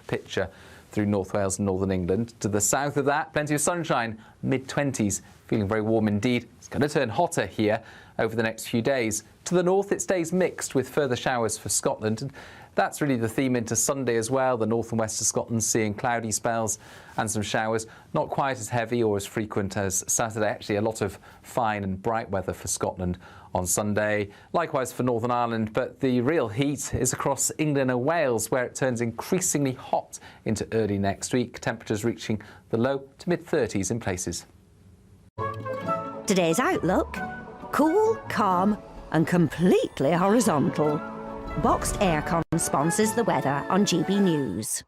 picture through North Wales and northern England. To the south of that, plenty of sunshine, mid-20s, feeling very warm indeed. It's going to turn hotter here over the next few days. To the north, it stays mixed with further showers for Scotland. And that's really the theme into Sunday as well. The north and west of Scotland seeing cloudy spells and some showers. Not quite as heavy or as frequent as Saturday. Actually, a lot of fine and bright weather for Scotland on Sunday. Likewise for Northern Ireland, but the real heat is across England and Wales, where it turns increasingly hot into early next week. Temperatures reaching the low to mid-30s in places. Today's outlook: cool, calm and completely horizontal. Boxed Aircon sponsors the weather on GB News.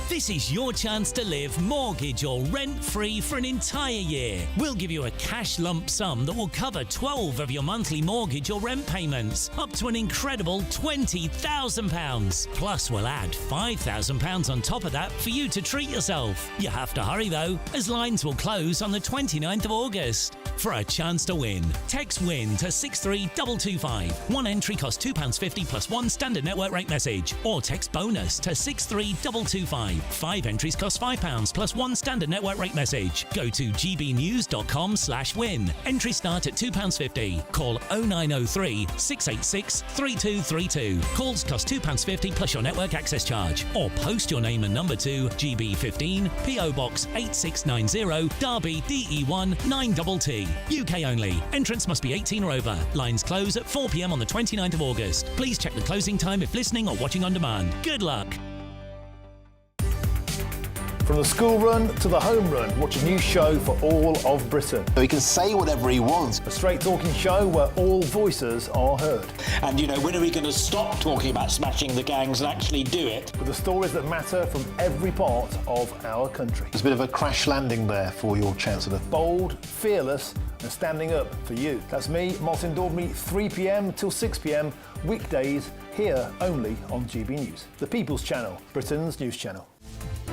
This is your chance to live mortgage or rent-free for an entire year. We'll give you a cash lump sum that will cover 12 of your monthly mortgage or rent payments, up to an incredible £20,000. Plus, we'll add £5,000 on top of that for you to treat yourself. You have to hurry though, as lines will close on the 29th of August. For a chance to win, text WIN to 63225. One entry costs £2.50 plus one standard network rate message, or text BONUS to 63225. 5 entries cost £5 plus one standard network rate message. Go to gbnews.com/win. Entries start at £2.50. Call 0903 686 3232. Calls cost £2.50 plus your network access charge. Or post your name and number to GB15 PO Box 8690 Derby DE1 9TT. UK only. Entrance must be 18 or over. Lines close at 4 p.m. on the 29th of August. Please check the closing time if listening or watching on demand. Good luck. From the school run to the home run, watch a new show for all of Britain. So he can say whatever he wants. A straight talking show where all voices are heard. And, you know, when are we going to stop talking about smashing the gangs and actually do it? With the stories that matter from every part of our country. There's a bit of a crash landing there for your Chancellor. Bold, fearless and standing up for you. That's me, Martin Dawdley, 3 p.m. till 6 p.m, weekdays, here only on GB News. The People's Channel, Britain's news channel.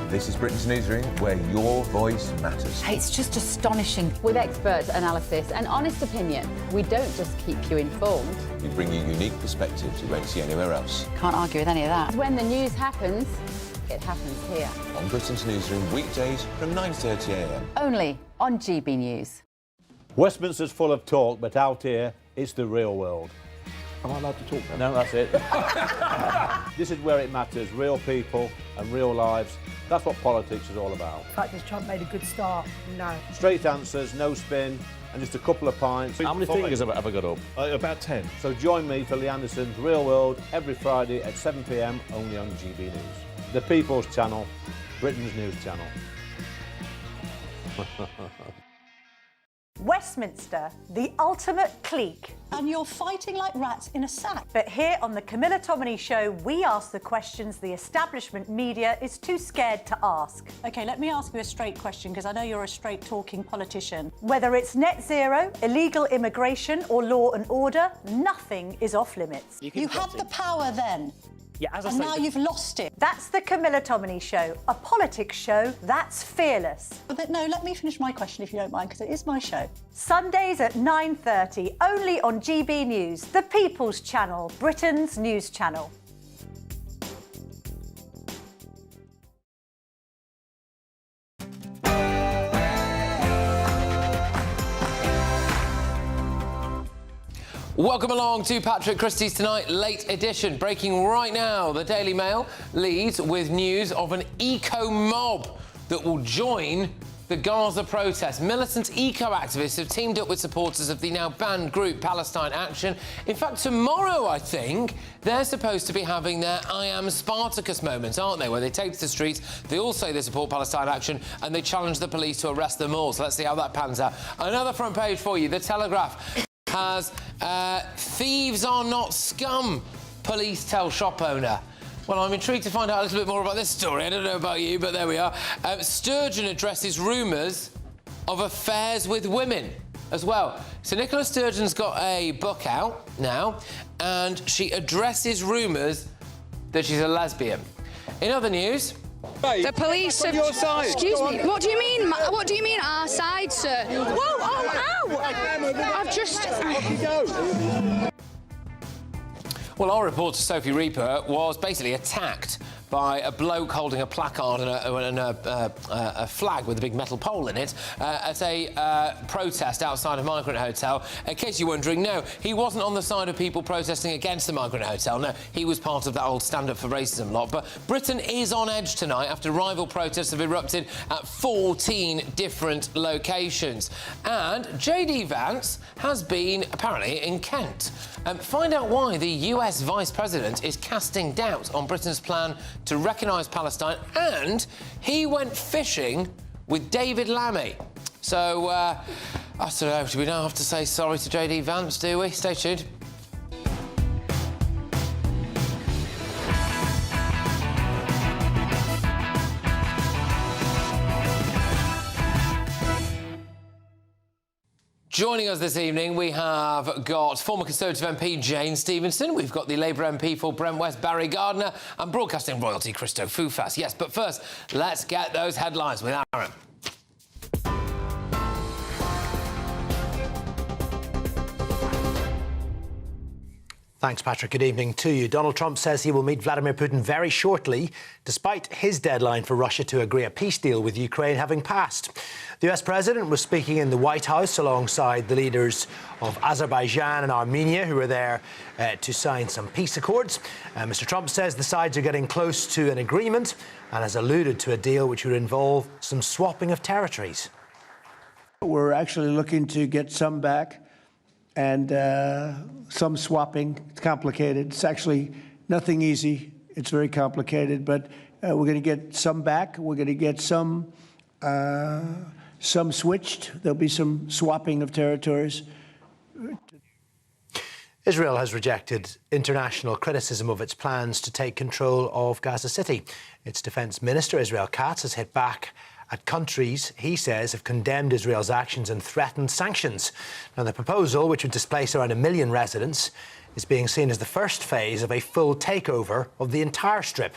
This is Britain's Newsroom, where your voice matters. It's just astonishing. With expert analysis and honest opinion, we don't just keep you informed. We bring you unique perspectives you won't see anywhere else. Can't argue with any of that. When the news happens, it happens here. On Britain's Newsroom, weekdays from 9:30 a.m. Only on GB News. Westminster's full of talk, but out here, it's the real world. Am I allowed to talk then? No, that's it. This is where it matters, real people and real lives. That's what politics is all about. The fact that Trump made a good start, no. Straight answers, no spin, and just a couple of pints. How many fingers have I got up? About 10. So join me for Lee Anderson's Real World every Friday at 7 p.m, only on GB News. The People's Channel, Britain's news channel. Westminster, the ultimate clique. And you're fighting like rats in a sack. But here on the Camilla Tominey Show, we ask the questions the establishment media is too scared to ask. OK, let me ask you a straight question, because I know you're a straight-talking politician. Whether it's net zero, illegal immigration or law and order, nothing is off limits. You had the power then. Yeah, as I and say, now you've lost it. That's the Camilla Tominey Show, a politics show that's fearless. But no, let me finish my question if you don't mind, because it is my show. Sundays at 9:30, only on GB News, the People's Channel, Britain's news channel. Welcome along to Patrick Christys Tonight, late edition. Breaking right now, the Daily Mail leads with news of an eco-mob that will join the Gaza protest. Militant eco-activists have teamed up with supporters of the now banned group Palestine Action. In fact, tomorrow, I think, they're supposed to be having their I Am Spartacus moment, aren't they, where they take to the streets, they all say they support Palestine Action, and they challenge the police to arrest them all. So let's see how that pans out. Another front page for you, The Telegraph has thieves are not scum, police tell shop owner. Well, I'm intrigued to find out a little bit more about this story. I don't know about you, but there we are. Sturgeon addresses rumours of affairs with women as well. So Nicola Sturgeon's got a book out now, and she addresses rumours that she's a lesbian. In other news... The police have... Your side. Excuse me, what do you mean? What do you mean our side, sir? Whoa, oh, ow! I've just... Well, our reporter Sophie Reaper was basically attacked by a bloke holding a placard and a flag with a big metal pole in it at a protest outside a Migrant hotel. In case you're wondering, no, he wasn't on the side of people protesting against the Migrant hotel. No, he was part of that old Stand Up for Racism lot. But Britain is on edge tonight after rival protests have erupted at 14 different locations. And JD Vance has been, apparently, in Kent. Find out why the US Vice President is casting doubt on Britain's plan to recognise Palestine, and he went fishing with David Lammy. So, I don't know, do we now have to say sorry to JD Vance, do we? Stay tuned. Joining us this evening, we have got former Conservative MP Jane Stevenson, we've got the Labour MP for Brent West, Barry Gardiner, and broadcasting royalty Christo Fufas. Yes, but first, let's get those headlines with Aaron. Thanks, Patrick. Good evening to you. Donald Trump says he will meet Vladimir Putin very shortly, despite his deadline for Russia to agree a peace deal with Ukraine having passed. The US president was speaking in the White House alongside the leaders of Azerbaijan and Armenia, who were there to sign some peace accords. Mr. Trump says the sides are getting close to an agreement and has alluded to a deal which would involve some swapping of territories. We're actually looking to get some back and some swapping. It's complicated. It's actually nothing easy. It's very complicated, but we're going to get some back. We're going to get some switched. There'll be some swapping of territories. Israel has rejected international criticism of its plans to take control of Gaza City. Its defence minister, Israel Katz, has hit back at countries he says have condemned Israel's actions and threatened sanctions. Now, the proposal, which would displace around 1 million residents, is being seen as the first phase of a full takeover of the entire strip.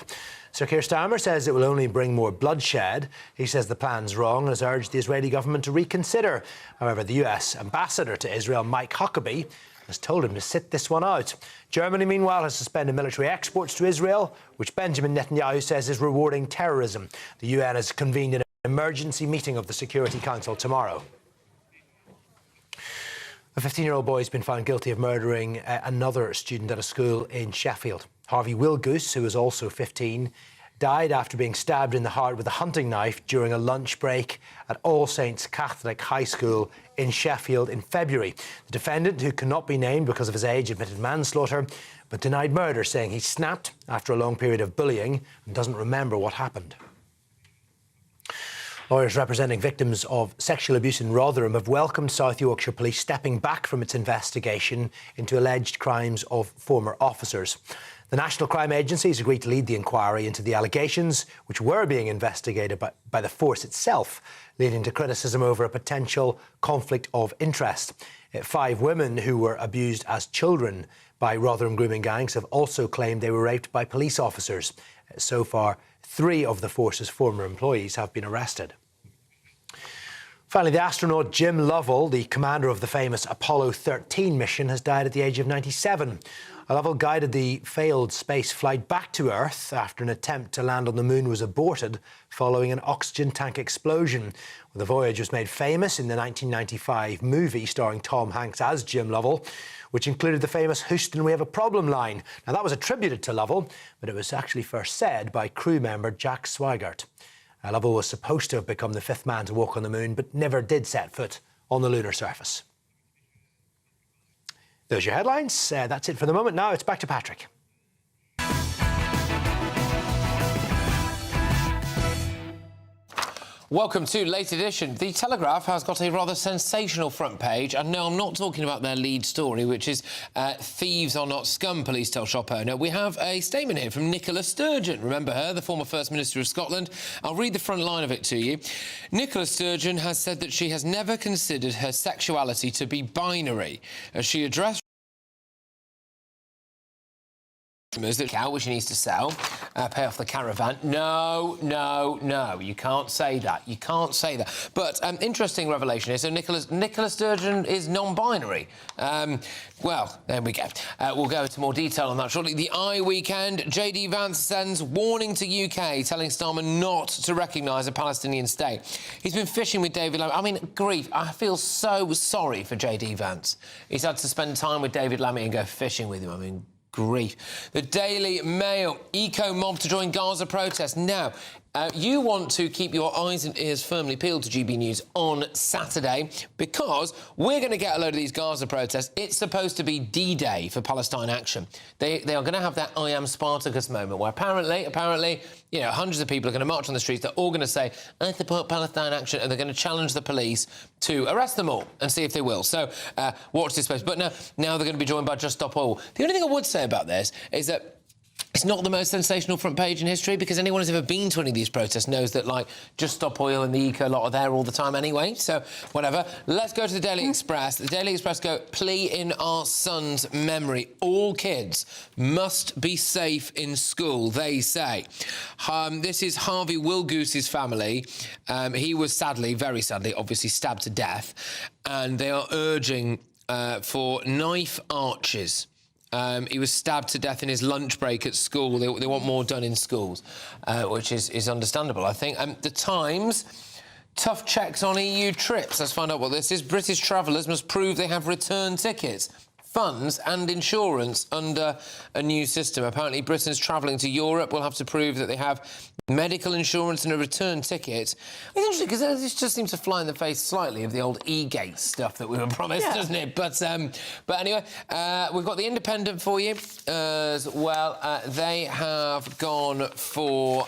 Sir Keir Starmer says it will only bring more bloodshed. He says the plan's wrong and has urged the Israeli government to reconsider. However, the US ambassador to Israel, Mike Huckabee, has told him to sit this one out. Germany, meanwhile, has suspended military exports to Israel, which Benjamin Netanyahu says is rewarding terrorism. The UN has convened an emergency meeting of the Security Council tomorrow. A 15-year-old boy has been found guilty of murdering another student at a school in Sheffield. Harvey Wilgoose, who was also 15, died after being stabbed in the heart with a hunting knife during a lunch break at All Saints Catholic High School in Sheffield in February. The defendant, who cannot be named because of his age, admitted manslaughter but denied murder, saying he snapped after a long period of bullying and doesn't remember what happened. Lawyers representing victims of sexual abuse in Rotherham have welcomed South Yorkshire Police stepping back from its investigation into alleged crimes of former officers. The National Crime Agency has agreed to lead the inquiry into the allegations, which were being investigated by the force itself, leading to criticism over a potential conflict of interest. 5 women who were abused as children by Rotherham grooming gangs have also claimed they were raped by police officers. So far, 3 of the force's former employees have been arrested. Finally, the astronaut Jim Lovell, the commander of the famous Apollo 13 mission, has died at the age of 97. Lovell guided the failed space flight back to Earth after an attempt to land on the moon was aborted following an oxygen tank explosion. The voyage was made famous in the 1995 movie starring Tom Hanks as Jim Lovell, which included the famous "Houston, we have a problem" line. Now, that was attributed to Lovell, but it was actually first said by crew member Jack Swigert. Lovell was supposed to have become the 5th man to walk on the moon, but never did set foot on the lunar surface. Those are your headlines. That's it for the moment. Now it's back to Patrick. Welcome to Late Edition. The Telegraph has got a rather sensational front page, and no, I'm not talking about their lead story, which is thieves are not scum, police tell shop owner. We have a statement here from Nicola Sturgeon. Remember her, the former First Minister of Scotland? I'll read the front line of it to you. Nicola Sturgeon has said that she has never considered her sexuality to be binary as she addressed which he needs to sell, pay off the caravan. No, you can't say that. You can't say that. But interesting revelation here. So Nicola Sturgeon is non-binary. Well, there we go. We'll go into more detail on that shortly. The Eye Weekend. JD Vance sends warning to UK, telling Starmer not to recognise a Palestinian state. He's been fishing with David Lammy. I mean, grief. I feel so sorry for JD Vance. He's had to spend time with David Lammy and go fishing with him. I mean, grief. The Daily Mail, eco-mob to join Gaza protest. Now, you want to keep your eyes and ears firmly peeled to GB News on Saturday because we're going to get a load of these Gaza protests. It's supposed to be D-Day for Palestine action. They are going to have that I am Spartacus moment where apparently, you know, hundreds of people are going to march on the streets. They're all going to say, I support Palestine action, and they're going to challenge the police to arrest them all and see if they will. So watch this space. But now they're going to be joined by Just Stop Oil. The only thing I would say about this is that it's not the most sensational front page in history because anyone who's ever been to any of these protests knows that, like, Just Stop Oil and the Eco lot are there all the time anyway, so whatever. Let's go to the Daily Express. The Daily Express go, plea in our son's memory. All kids must be safe in school, they say. This is Harvey Wilgoose's family. He was sadly, very sadly, obviously stabbed to death, and they are urging for knife arches. He was stabbed to death in his lunch break at school. They want more done in schools, which is understandable, I think. The Times, tough checks on EU trips. Let's find out what this is. British travellers must prove they have return tickets, funds and insurance under a new system. Apparently, Britons travelling to Europe will have to prove that they have medical insurance and a return ticket. It's interesting because this just seems to fly in the face slightly of the old e-gate stuff that we were promised, doesn't it? But anyway, we've got The Independent for you as well. They have gone for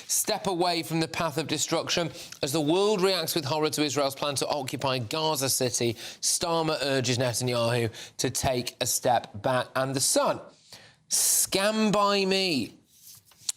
step away from the path of destruction. As the world reacts with horror to Israel's plan to occupy Gaza City, Starmer urges Netanyahu to take a step back. And The Sun, scam by me.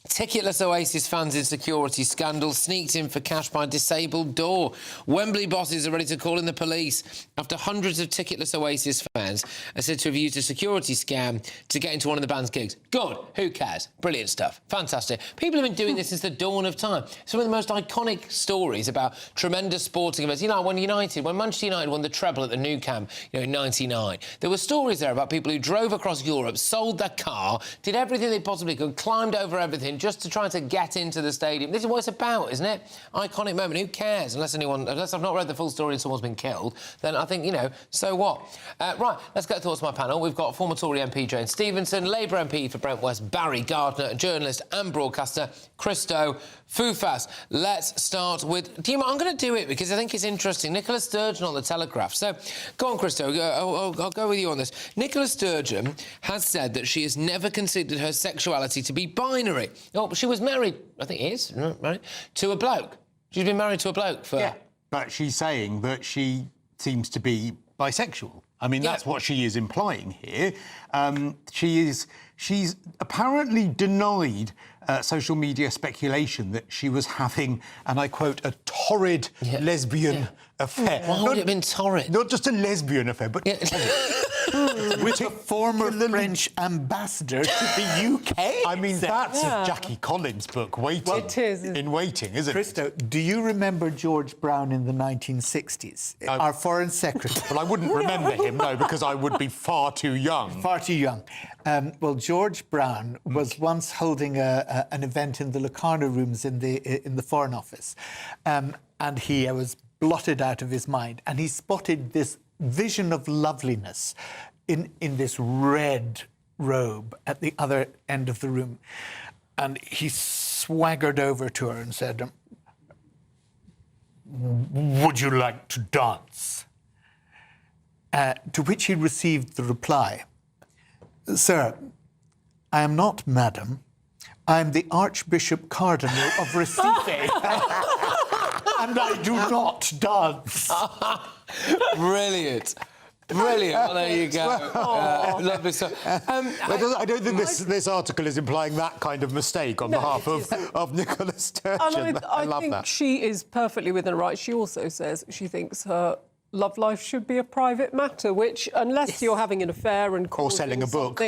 Ticketless Oasis fans in security scandal, sneaked in for cash by disabled door. Wembley bosses are ready to call in the police after hundreds of ticketless Oasis fans are said to have used a security scam to get into one of the band's gigs. Good. Who cares? Brilliant stuff. Fantastic. People have been doing this since the dawn of time. Some of the most iconic stories about tremendous sporting events. You know, when Manchester United won the treble at the Nou Camp, in '99, there were stories there about people who drove across Europe, sold their car, did everything they possibly could, climbed over everything, just to try to get into the stadium. This is what it's about, isn't it? Iconic moment. Who cares? Unless I've not read the full story and someone's been killed, then I think, so what? Right, let's get thoughts to my panel. We've got former Tory MP Jane Stevenson, Labour MP for Brent West Barry Gardner, journalist and broadcaster Christo Fufas. Let's start with... I'm going to do it because I think it's interesting. Nicola Sturgeon on The Telegraph. So, go on, Christo. I'll go with you on this. Nicola Sturgeon has said that she has never considered her sexuality to be binary. Oh, she was married, I think it is, married, to a bloke. She's been married to a bloke for... Yeah, but she's saying that she seems to be bisexual. I mean, that's what she is implying here. She's apparently denied social media speculation that she was having, and I quote, a torrid lesbian affair. Why would it have been torrid? Not just a lesbian affair, but with a former French ambassador to the UK. I mean, that's a Jackie Collins book, Waiting. Well, it is. In Waiting, isn't Christo, do you remember George Brown in the 1960s? Our Foreign Secretary. Well, I wouldn't remember him, no, because I would be far too young. Far too young. Well, George Brown was once holding an event in the Locarno rooms in the Foreign Office, and he was blotted out of his mind, and he spotted this vision of loveliness in this red robe at the other end of the room, and he swaggered over to her and said, "Would you like to dance?" To which he received the reply, "Sir, I am not madam. I am the Archbishop Cardinal of Recife, and I do not dance." Brilliant. Brilliant. Well, there you go. Lovely stuff. I don't think this article is implying that kind of mistake on behalf of Nicola Sturgeon. And I love think that. she is perfectly within her right. She also says she thinks her love life should be a private matter, which, unless you're having an affair and or selling a book,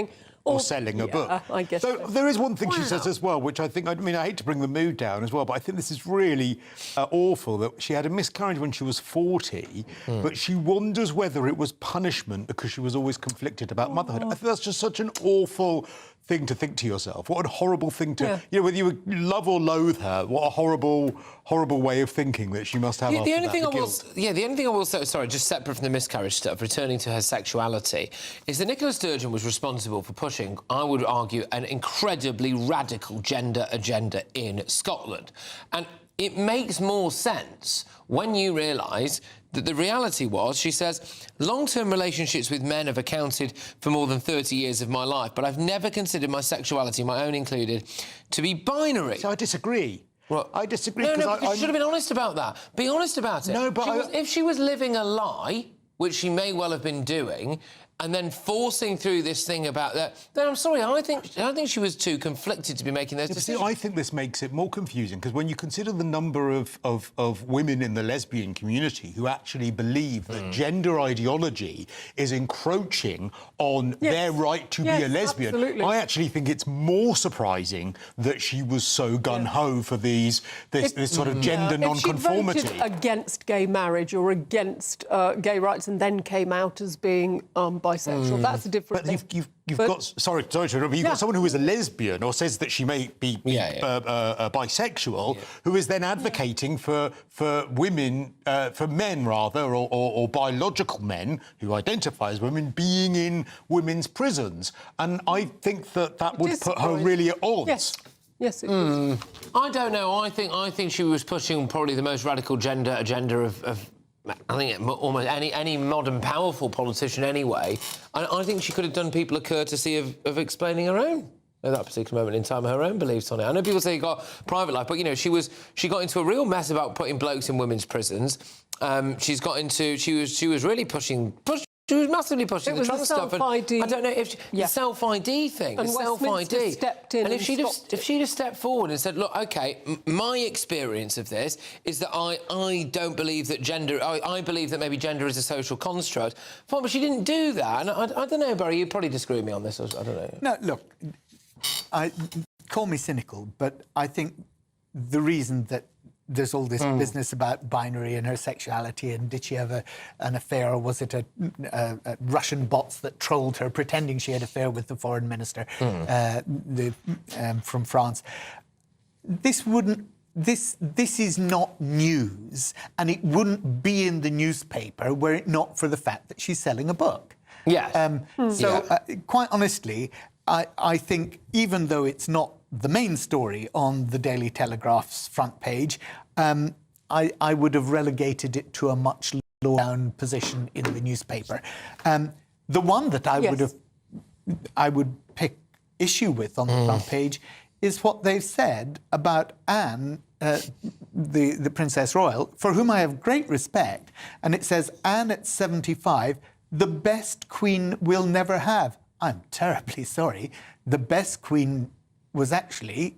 or selling a book. I guess so. There is one thing she says as well, which I think, I mean, I hate to bring the mood down as well, but I think this is really awful, that she had a miscarriage when she was 40, but she wonders whether it was punishment because she was always conflicted about motherhood. I think that's just such an awful thing to think to yourself. What a horrible thing to... You know, whether you love or loathe her, what a horrible, horrible way of thinking that she must have after the only that, thing the I will, guilt. the only thing I will say, sorry, just separate from the miscarriage stuff, returning to her sexuality, is that Nicola Sturgeon was responsible for pushing, I would argue, an incredibly radical gender agenda in Scotland. And it makes more sense when you realise that the reality was, she says, long-term relationships with men have accounted for more than 30 years of my life, but I've never considered my sexuality, my own included, to be binary. So I disagree. Well, I disagree. No, because you should have been honest about that. Be honest about it. No, but if she was living a lie, which she may well have been doing, and then forcing through this thing about that, then I'm sorry, I think she was too conflicted to be making those decisions. See, I think this makes it more confusing, because when you consider the number of women in the lesbian community who actually believe that gender ideology is encroaching on their right to be a lesbian, I actually think it's more surprising that she was so gun-ho for this sort of gender non-conformity. If she voted against gay marriage or against gay rights and then came out as being bisexual, that's a different thing. You've got sorry to interrupt, you've got someone who is a lesbian or says that she may be bisexual, who is then advocating for women, for men rather, or biological men who identify as women being in women's prisons, and I think that would put her really at odds. Yes, it is. I don't know. I think she was pushing probably the most radical gender agenda of I think almost any modern powerful politician anyway. I think she could have done people a courtesy of explaining her own, at that particular moment in time, her own beliefs on it. I know people say you got private life, but, you know, she got into a real mess about putting blokes in women's prisons. She was really pushing... She was massively pushing the Trump stuff. Self-ID. I don't know if the self-ID thing. And the self-ID. Stepped in. And if she'd have stepped forward and said, "Look, OK, my experience of this is that I don't believe that gender. I believe that maybe gender is a social construct." Fine, but she didn't do that. And I don't know, Barry. You'd probably disagree with me on this. I don't know. No, look. Call me cynical, but I think the reason that there's all this business about binary and her sexuality, and did she have an affair, or was it a Russian bots that trolled her, pretending she had an affair with the foreign minister from France? This is not news, and it wouldn't be in the newspaper were it not for the fact that she's selling a book. Yes. Quite honestly, I think even though it's not the main story on the Daily Telegraph's front page, I would have relegated it to a much lower down position in the newspaper. The one that I would pick issue with on the front page is what they've said about Anne, the Princess Royal, for whom I have great respect. And it says, Anne at 75, the best queen we'll never have. I'm terribly sorry. The best queen was actually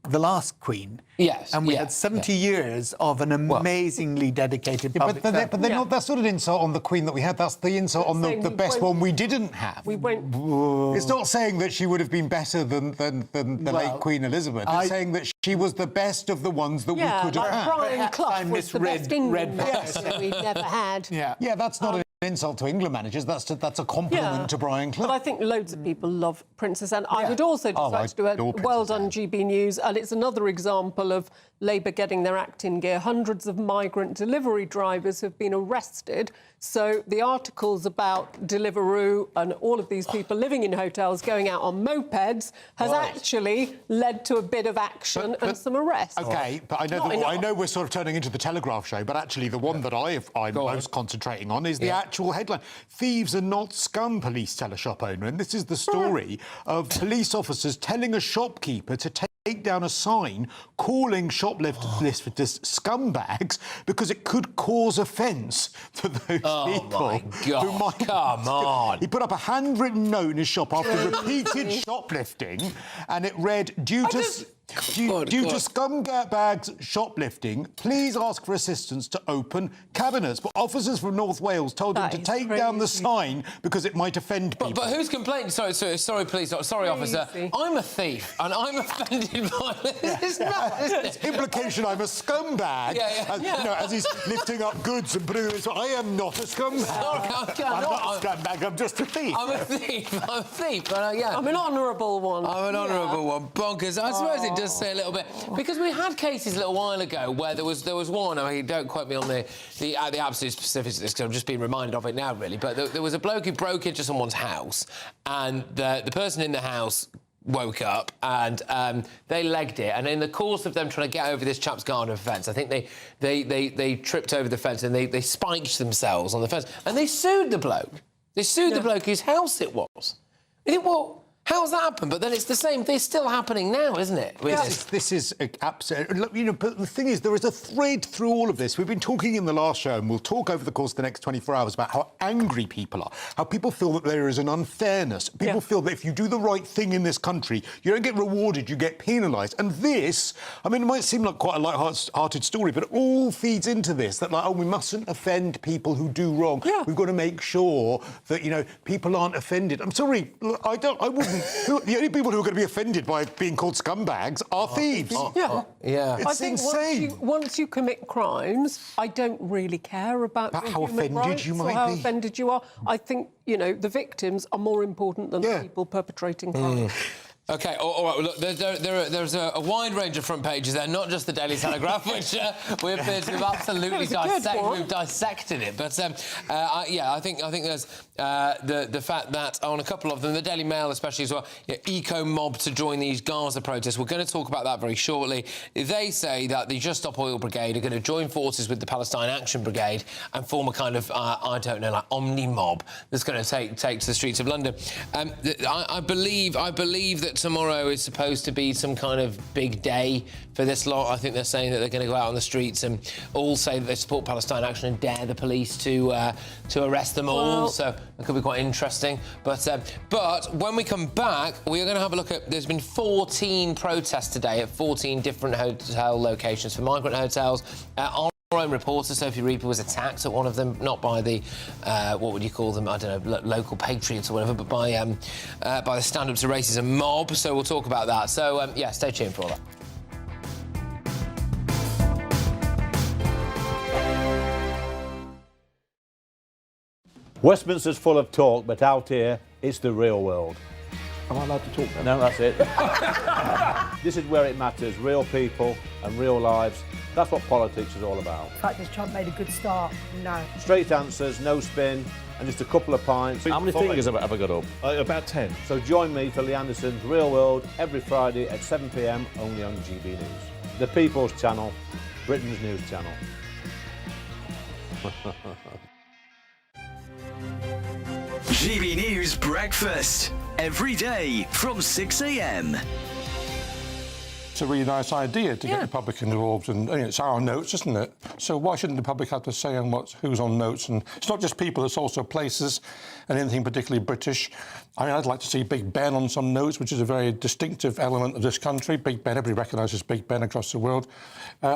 the last queen. Yes. And we had 70 years of an amazingly dedicated public but they're not, that's not an insult on the queen that we had. That's the insult on the best one we didn't have. It's not saying that she would have been better than the late Queen Elizabeth. It's saying that she was the best of the ones that we could have had. Brian Clough was the best England manager that we'd never had. Yeah, that's not an insult to England managers. That's a compliment to Brian Clough. But I think loads of people love Princess Anne. I would also decide to do a well done GB News, and it's another example of Labour getting their act in gear. Hundreds of migrant delivery drivers have been arrested. So the articles about Deliveroo and all of these people living in hotels going out on mopeds has actually led to a bit of action and some arrests. OK, but I know we're sort of turning into the Telegraph show, but actually the one that I'm most concentrating on is the actual headline. Thieves are not scum, police tell a shop owner. And this is the story of police officers telling a shopkeeper to take down a sign calling shoplifters scumbags because it could cause offence to those people. My God, who might... come on. He put up a handwritten note in his shop after repeated shoplifting, and it read, due to... Due to scumbags shoplifting, please ask for assistance to open cabinets. But officers from North Wales told them to take down the sign because it might offend people. But who's complaining? Sorry, police. Sorry, officer. I'm a thief, and I'm offended by this. It's not, isn't it? Implication I'm a scumbag. You know, as he's lifting up goods and putting them in. I am not a scumbag. Sorry, I'm not a scumbag. I'm just a thief. I'm a thief. I'm a thief. But, yeah. I'm an honourable one. I'm an honourable one. Bonkers. I suppose it does say a little bit, because we had cases a little while ago where there was one. I mean, don't quote me on the absolute specifics of this, because I'm just being reminded of it now, really. But there was a bloke who broke into someone's house, and the person in the house woke up and they legged it, and in the course of them trying to get over this chap's garden fence, I think they tripped over the fence and they spiked themselves on the fence, and they sued the bloke. They sued the bloke whose house it was. You think, well, how's that happened? But then it's the same thing. It's still happening now, isn't it? This is absolutely... Look, you know, but the thing is, there is a thread through all of this. We've been talking in the last show, and we'll talk over the course of the next 24 hours about how angry people are, how people feel that there is an unfairness. People feel that if you do the right thing in this country, you don't get rewarded, you get penalised. And this, I mean, it might seem like quite a light-hearted story, but it all feeds into this, that, like, oh, we mustn't offend people who do wrong. We've got to make sure that, you know, people aren't offended. I'm sorry, I wouldn't... The only people who are going to be offended by being called scumbags are thieves. It's insane. Once you commit crimes, I don't really care about how offended you might be. How offended you are. I think, you know, the victims are more important than the people perpetrating crime. OK, all right, well, look, there's a wide range of front pages there, not just the Daily Telegraph, which we appear to have absolutely dissected it. But, I think there's the fact that on a couple of them, the Daily Mail especially as well, eco-mob to join these Gaza protests. We're going to talk about that very shortly. They say that the Just Stop Oil Brigade are going to join forces with the Palestine Action Brigade and form a kind of, I don't know, like omni-mob that's going to take to the streets of London. I believe that tomorrow is supposed to be some kind of big day for this lot. I think they're saying that they're going to go out on the streets and all say that they support Palestine Action and dare the police to arrest them all. So it could be quite interesting. But when we come back, we are going to have a look at... There's been 14 protests today at 14 different hotel locations for migrant hotels. Our own reporter, Sophie Reaper, was attacked at one of them, not by the, what would you call them, I don't know, local patriots or whatever, but by the Stand Up to Racism mob. So we'll talk about that. So, stay tuned for all that. Westminster's full of talk, but out here, it's the real world. Am I allowed to talk then? No, that's it. This is where it matters, real people and real lives. That's what politics is all about. In fact, has Trump made a good start? No. Straight answers, no spin, and just a couple of pints. How many fingers have I ever got up? About 10. So join me for Lee Anderson's Real World every Friday at 7 p.m, only on GB News. The People's Channel, Britain's news channel. GB News Breakfast, every day from 6 a.m. It's a really nice idea to get the public involved, and it's our notes, isn't it? So why shouldn't the public have to say on who's on notes? And it's not just people, it's also places and anything particularly British. I mean, I'd like to see Big Ben on some notes, which is a very distinctive element of this country. Big Ben, everybody recognises Big Ben across the world.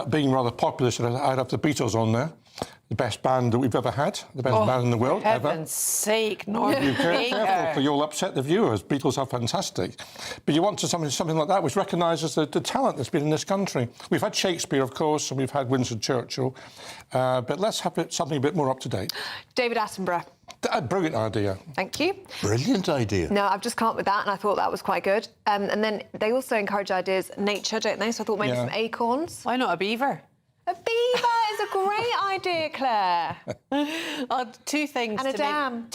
Being rather popular, so I'd have the Beatles on there. The best band that we've ever had, the best band in the world, ever. For heaven's sake, North Be careful, you'll upset the viewers. Beatles are fantastic. But you want something like that which recognises the talent that's been in this country. We've had Shakespeare, of course, and we've had Winston Churchill. But let's have something a bit more up-to-date. David Attenborough. A brilliant idea. Thank you. Brilliant idea. No, I've just come up with that, and I thought that was quite good. And then they also encourage ideas, nature, don't they? So I thought maybe some acorns. Why not a beaver? A beaver is a great idea, Claire. Two things. And a dam.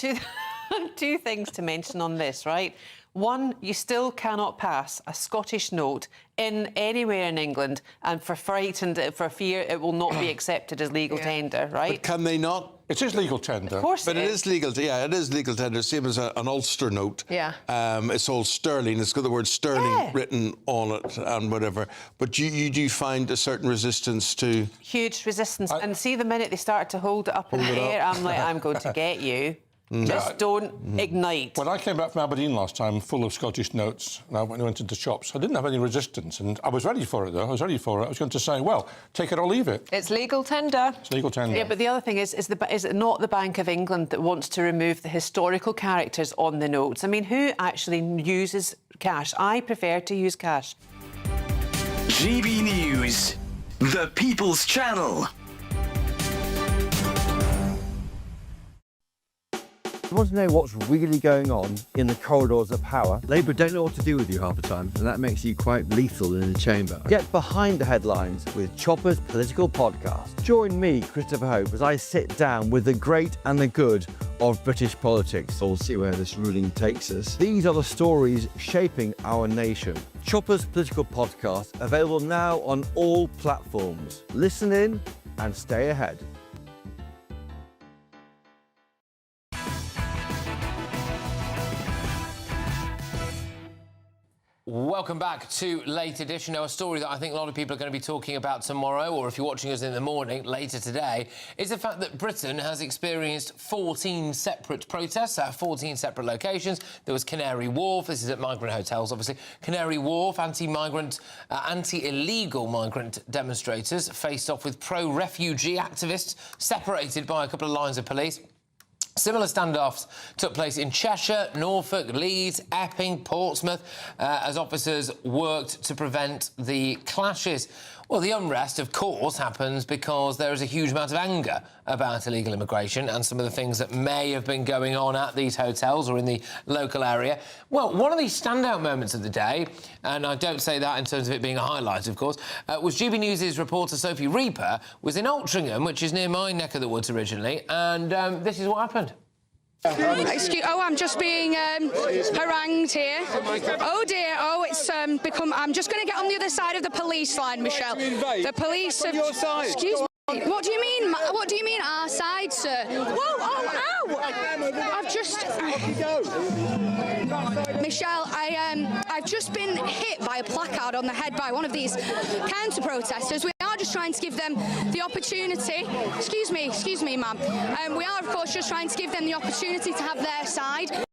Two things to mention on this, right? One, you still cannot pass a Scottish note in anywhere in England, and for fear it will not be accepted as legal tender, right? But can they not? It is legal tender. Of course but it is legal. It is legal tender. Same as an Ulster note. Yeah. It's all sterling. It's got the word sterling written on it and whatever. But you do find a certain resistance to... Huge resistance. And see, the minute they start to hold it up in the air, I'm like, I'm going to get you. Just don't ignite. When I came back from Aberdeen last time, full of Scottish notes, and I went into shops, I didn't have any resistance, and I was ready for it, though. I was ready for it. I was going to say, well, take it or leave it. It's legal tender. It's legal tender. Yeah, but the other thing is it not the Bank of England that wants to remove the historical characters on the notes? I mean, who actually uses cash? I prefer to use cash. GB News, the People's Channel. You want to know what's really going on in the corridors of power? Labour don't know what to do with you half the time, and that makes you quite lethal in the chamber. Get behind the headlines with Chopper's Political Podcast. Join me, Christopher Hope, as I sit down with the great and the good of British politics. We'll see where this ruling takes us. These are the stories shaping our nation. Chopper's Political Podcast, available now on all platforms. Listen in and stay ahead. Welcome back to Late Edition. Now, a story that I think a lot of people are going to be talking about tomorrow, or if you're watching us in the morning, later today, is the fact that Britain has experienced 14 separate protests at 14 separate locations. There was Canary Wharf. This is at migrant hotels, obviously. Canary Wharf, anti-illegal migrant demonstrators faced off with pro-refugee activists, separated by a couple of lines of police. Similar standoffs took place in Cheshire, Norfolk, Leeds, Epping, Portsmouth, as officers worked to prevent the clashes. Well, the unrest, of course, happens because there is a huge amount of anger about illegal immigration and some of the things that may have been going on at these hotels or in the local area. Well, one of these standout moments of the day, and I don't say that in terms of it being a highlight, of course, was GB News' reporter Sophie Reaper was in Altrincham, which is near my neck of the woods originally, and this is what happened. I'm just being harangued here. Oh dear, it's become... I'm just going to get on the other side of the police line, Michelle. The police have... Your side. Excuse me. What do you mean? What do you mean our side, sir? Whoa, ow! I've just... Michelle, I've just been hit by a placard on the head by one of these counter-protesters. We are just trying to give them the opportunity... Excuse me, ma'am. We are, of course, just trying to give them the opportunity to have their side.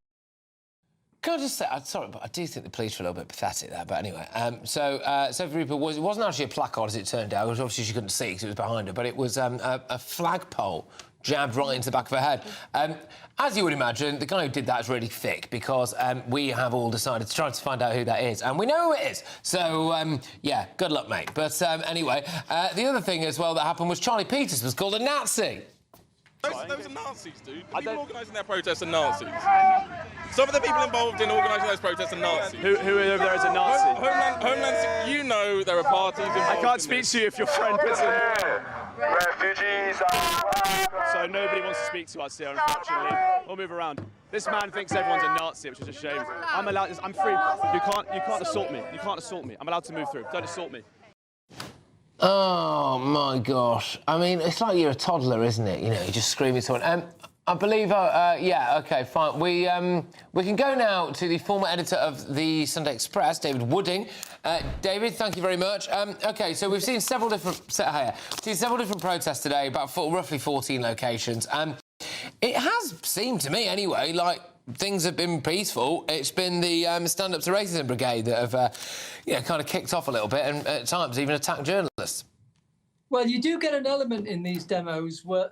Can I just say, I'm sorry, but I do think the police were a little bit pathetic there. But anyway, Sophie Reaper wasn't actually a placard, as it turned out. Obviously, she couldn't see because it was behind her, but it was a flagpole jabbed right into the back of her head. As you would imagine, the guy who did that is really thick because we have all decided to try to find out who that is, and we know who it is. So, yeah, good luck, mate. But anyway, the other thing as well that happened was Charlie Peters was called a Nazi. Those are Nazis, dude. The people organising their protests are Nazis. Some of the people involved in organising those protests are Nazis. Who over there is a Nazi? Homeland, you know there are parties involved. I can't speak to you if your friend puts in... Refugees are... So nobody wants to speak to us here, unfortunately. We'll move around. This man thinks everyone's a Nazi, which is a shame. I'm allowed... I'm free. You can't assault me. You can't assault me. I'm allowed to move through. Don't assault me. Oh, my gosh. I mean, it's like you're a toddler, isn't it? You know, you're just screaming to someone. I believe... yeah, OK, fine. We can go now to the former editor of the Sunday Express, David Wooding. David, thank you very much. OK, so we've seen several different... several different protests today, about roughly 14 locations. It has seemed to me, anyway, like things have been peaceful. It's been the Stand Up to Racism Brigade that have, kind of kicked off a little bit and at times even attacked journalists. Well, you do get an element in these demos where,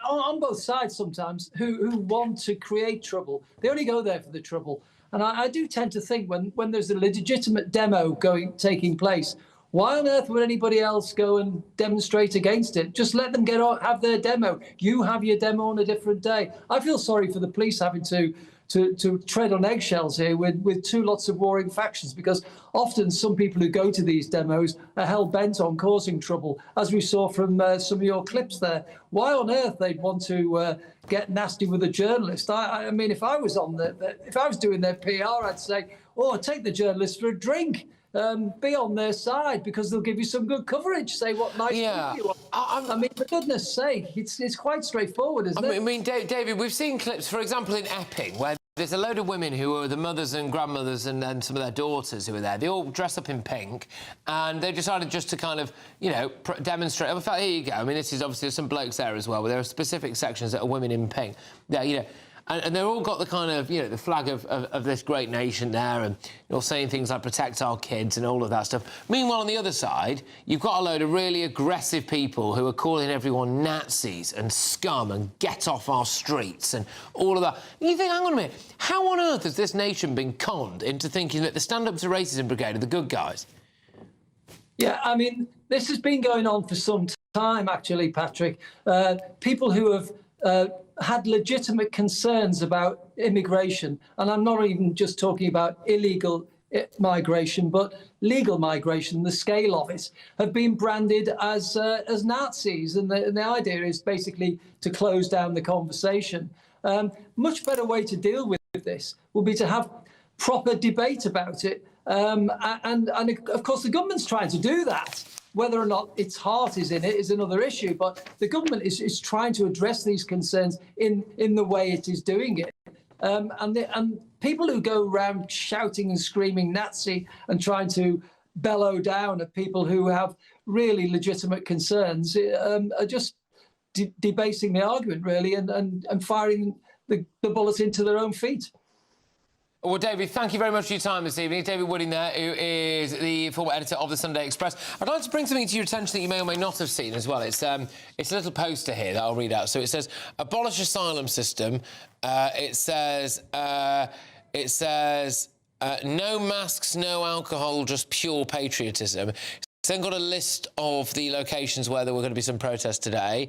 on both sides sometimes, who want to create trouble. They only go there for the trouble. And I do tend to think when there's a legitimate demo taking place, why on earth would anybody else go and demonstrate against it? Just let them have their demo. You have your demo on a different day. I feel sorry for the police having to tread on eggshells here with two lots of warring factions, because often some people who go to these demos are hell-bent on causing trouble, as we saw from some of your clips there. Why on earth they'd want to get nasty with a journalist? I mean, if I was if I was doing their PR, I'd say, oh, take the journalist for a drink. Be on their side because they'll give you some good coverage. Say what nice people you are. I mean, for goodness sake, it's quite straightforward, isn't it? I mean, David, we've seen clips, for example, in Epping, where there's a load of women who are the mothers and grandmothers and some of their daughters who are there. They all dress up in pink, and they decided just to kind of, demonstrate. In fact, here you go. I mean, this is obviously some blokes there as well, but there are specific sections that are women in pink. Yeah, and they're all got the kind of, you know, the flag of this great nation there, and you're saying things like protect our kids and all of that stuff. Meanwhile, on the other side, you've got a load of really aggressive people who are calling everyone Nazis and scum and get off our streets and all of that. And you think, hang on a minute, how on earth has this nation been conned into thinking that the Stand Up to Racism Brigade are the good guys? Yeah, I mean, this has been going on for some time, actually, Patrick. People who have had legitimate concerns about immigration, and I'm not even just talking about illegal migration, but legal migration, the scale of it, have been branded as Nazis. And the idea is basically to close down the conversation. Much better way to deal with this will be to have proper debate about it. And of course, the government's trying to do that. Whether or not its heart is in it is another issue. But the government is trying to address these concerns in the way it is doing it. And people who go around shouting and screaming Nazi and trying to bellow down at people who have really legitimate concerns are just debasing the argument, really, and firing the bullets into their own feet. Well, David, thank you very much for your time this evening. David Wooding there, who is the former editor of the Sunday Express. I'd like to bring something to your attention that you may or may not have seen as well. It's a little poster here that I'll read out. So it says, abolish asylum system. It says, no masks, no alcohol, just pure patriotism. It's then got a list of the locations where there were going to be some protests today.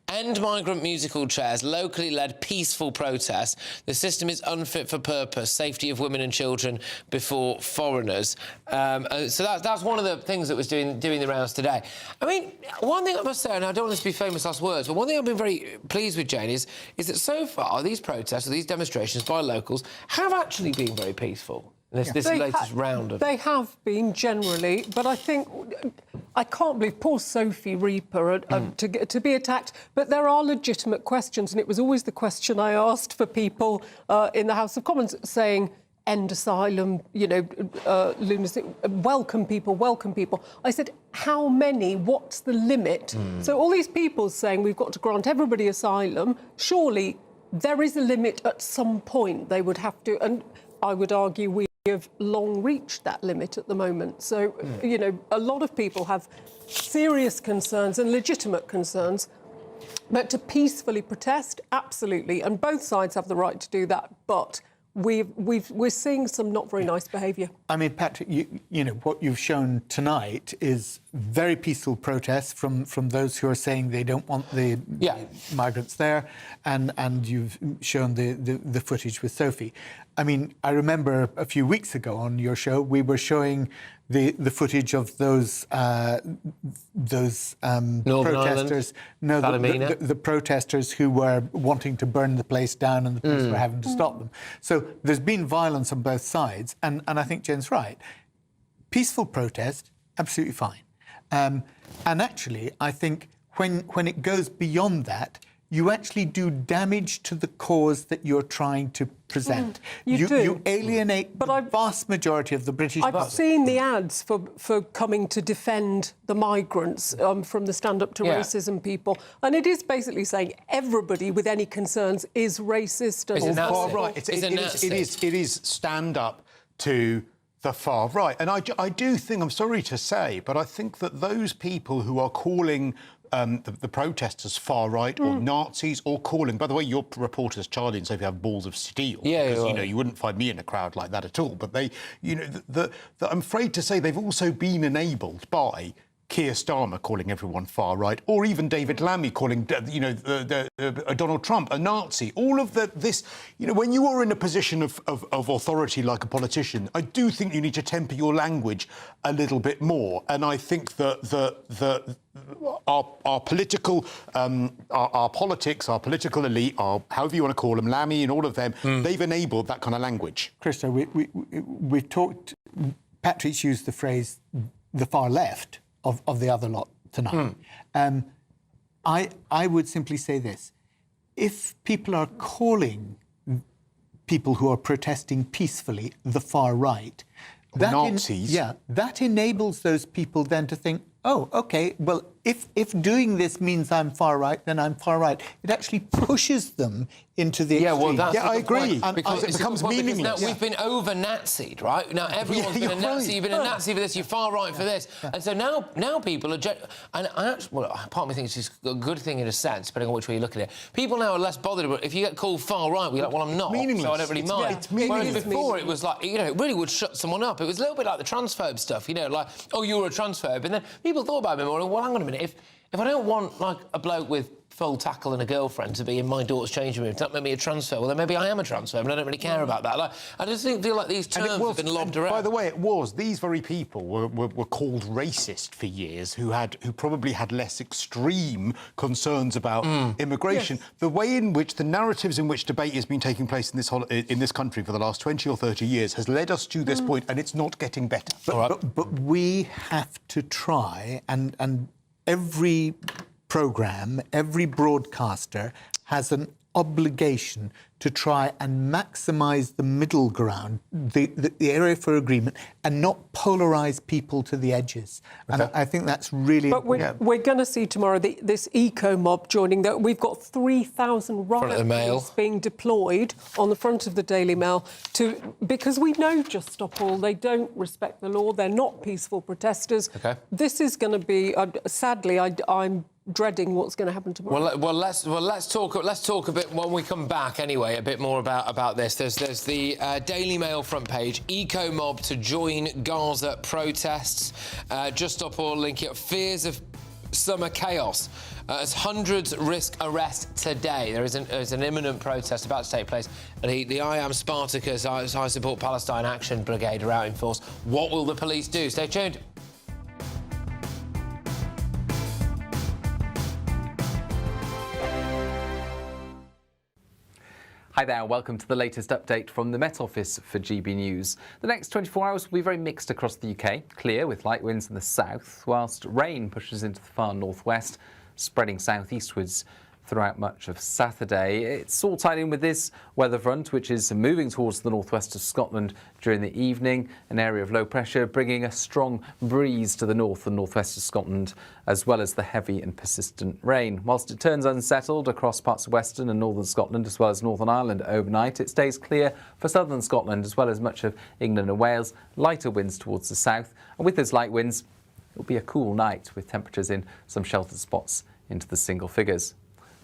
End migrant musical chairs, locally led peaceful protests. The system is unfit for purpose. Safety of women and children before foreigners. So that's one of the things that was doing the rounds today. I mean, one thing I must say, and I don't want this to be famous last words, but one thing I've been very pleased with, Jane, is that so far these protests or these demonstrations by locals have actually been very peaceful. This latest round of... They have been, generally, but I think... I can't believe poor Sophie Reaper to be attacked, but there are legitimate questions, and it was always the question I asked for people in the House of Commons, saying, end asylum, you know, lunacy, welcome people. I said, how many? What's the limit? So all these people saying we've got to grant everybody asylum, surely there is a limit at some point they would have to... And I would argue we have long reached that limit at the moment. So, you know, a lot of people have serious concerns and legitimate concerns, but to peacefully protest, absolutely, and both sides have the right to do that, but we're seeing some not very nice behaviour. I mean, Patrick, you know, what you've shown tonight is very peaceful protests from those who are saying they don't want the migrants there, and you've shown the footage with Sophie. I mean, I remember a few weeks ago on your show, we were showing the footage of those protesters. No, the protesters who were wanting to burn the place down, and the police were having to stop them. So there's been violence on both sides, and I think Jen's right. Peaceful protest, absolutely fine. And actually, I think when it goes beyond that, you actually do damage to the cause that you're trying to present. You alienate the vast majority of the British public. I've seen the ads for coming to defend the migrants from the Stand Up to Racism people, and it is basically saying everybody with any concerns is racist. And far right. It is stand up to the far right. And I do think, I'm sorry to say, but I think that those people who are calling the protesters far right or Nazis, or calling, by the way, your reporters, Charlie and Sophie, have balls of steel. Because, you know, you wouldn't find me in a crowd like that at all. But they, you know, I'm afraid to say they've also been enabled by Keir Starmer calling everyone far right, or even David Lammy calling, you know, Donald Trump a Nazi. All of this, you know, when you are in a position of authority like a politician, I do think you need to temper your language a little bit more. And I think that our political, our politics, our political elite, however you want to call them, Lammy and all of them, they've enabled that kind of language. Christo, we've talked. Patrick's used the phrase "the far left" of the other lot tonight. I would simply say this: if people are calling people who are protesting peacefully the far right, Nazis, that enables those people then to think, oh, OK, well, if doing this means I'm far right, then I'm far right. It actually pushes them into the extreme. I agree. Because it becomes meaningless. Now we've been over-Nazied, right? Now everyone's been a Nazi. You've been a Nazi for this. You're far right for this. And so now people are... And I actually... Well, part of me thinks it's a good thing in a sense, depending on which way you look at it. People now are less bothered about... If you get called far right, we're like, well, I'm not, so I don't really mind. It's meaningless. Whereas before, it was like, you know, it really would shut someone up. It was a little bit like the transphobe stuff, you know, like, oh, you're a transphobe. And then people thought about it more, well, hang on a minute, if I don't want, like, a bloke with full tackle and a girlfriend to be in my daughter's changing room, that made me a transphobe. Well, then maybe I am a transphobe and I don't really care about that. Like, I just feel like these terms have been lobbed around. By the way, these very people were called racist for years, who probably had less extreme concerns about immigration. Yes. The way in which the narratives in which debate has been taking place in this country for the last 20 or 30 years has led us to this point, and it's not getting better. But we have to try, and every programme, every broadcaster has an obligation to try and maximise the middle ground, the area for agreement, and not polarise people to the edges. Okay. And I think that's really... But we're going to see tomorrow this eco-mob joining. We've got 3,000 riot police being deployed on the front of the Daily Mail because we know Just Stop All, they don't respect the law, they're not peaceful protesters. Okay. This is going to be... sadly, I'm dreading what's going to happen tomorrow. Well, let's talk a bit when we come back. Anyway, a bit more about this. There's the Daily Mail front page. Eco mob to join Gaza protests. Just Stop All link it. Fears of summer chaos. As hundreds risk arrest today. There is an imminent protest about to take place. And the I Am Spartacus, I Support Palestine Action Brigade are out in force. What will the police do? Stay tuned. Hi there, welcome to the latest update from the Met Office for GB News. The next 24 hours will be very mixed across the UK, clear with light winds in the south, whilst rain pushes into the far northwest, spreading southeastwards throughout much of Saturday. It's all tied in with this weather front, which is moving towards the northwest of Scotland during the evening, an area of low pressure bringing a strong breeze to the north and northwest of Scotland, as well as the heavy and persistent rain. Whilst it turns unsettled across parts of western and northern Scotland, as well as Northern Ireland overnight, it stays clear for southern Scotland, as well as much of England and Wales. Lighter winds towards the south, and with those light winds, it'll be a cool night with temperatures in some sheltered spots into the single figures.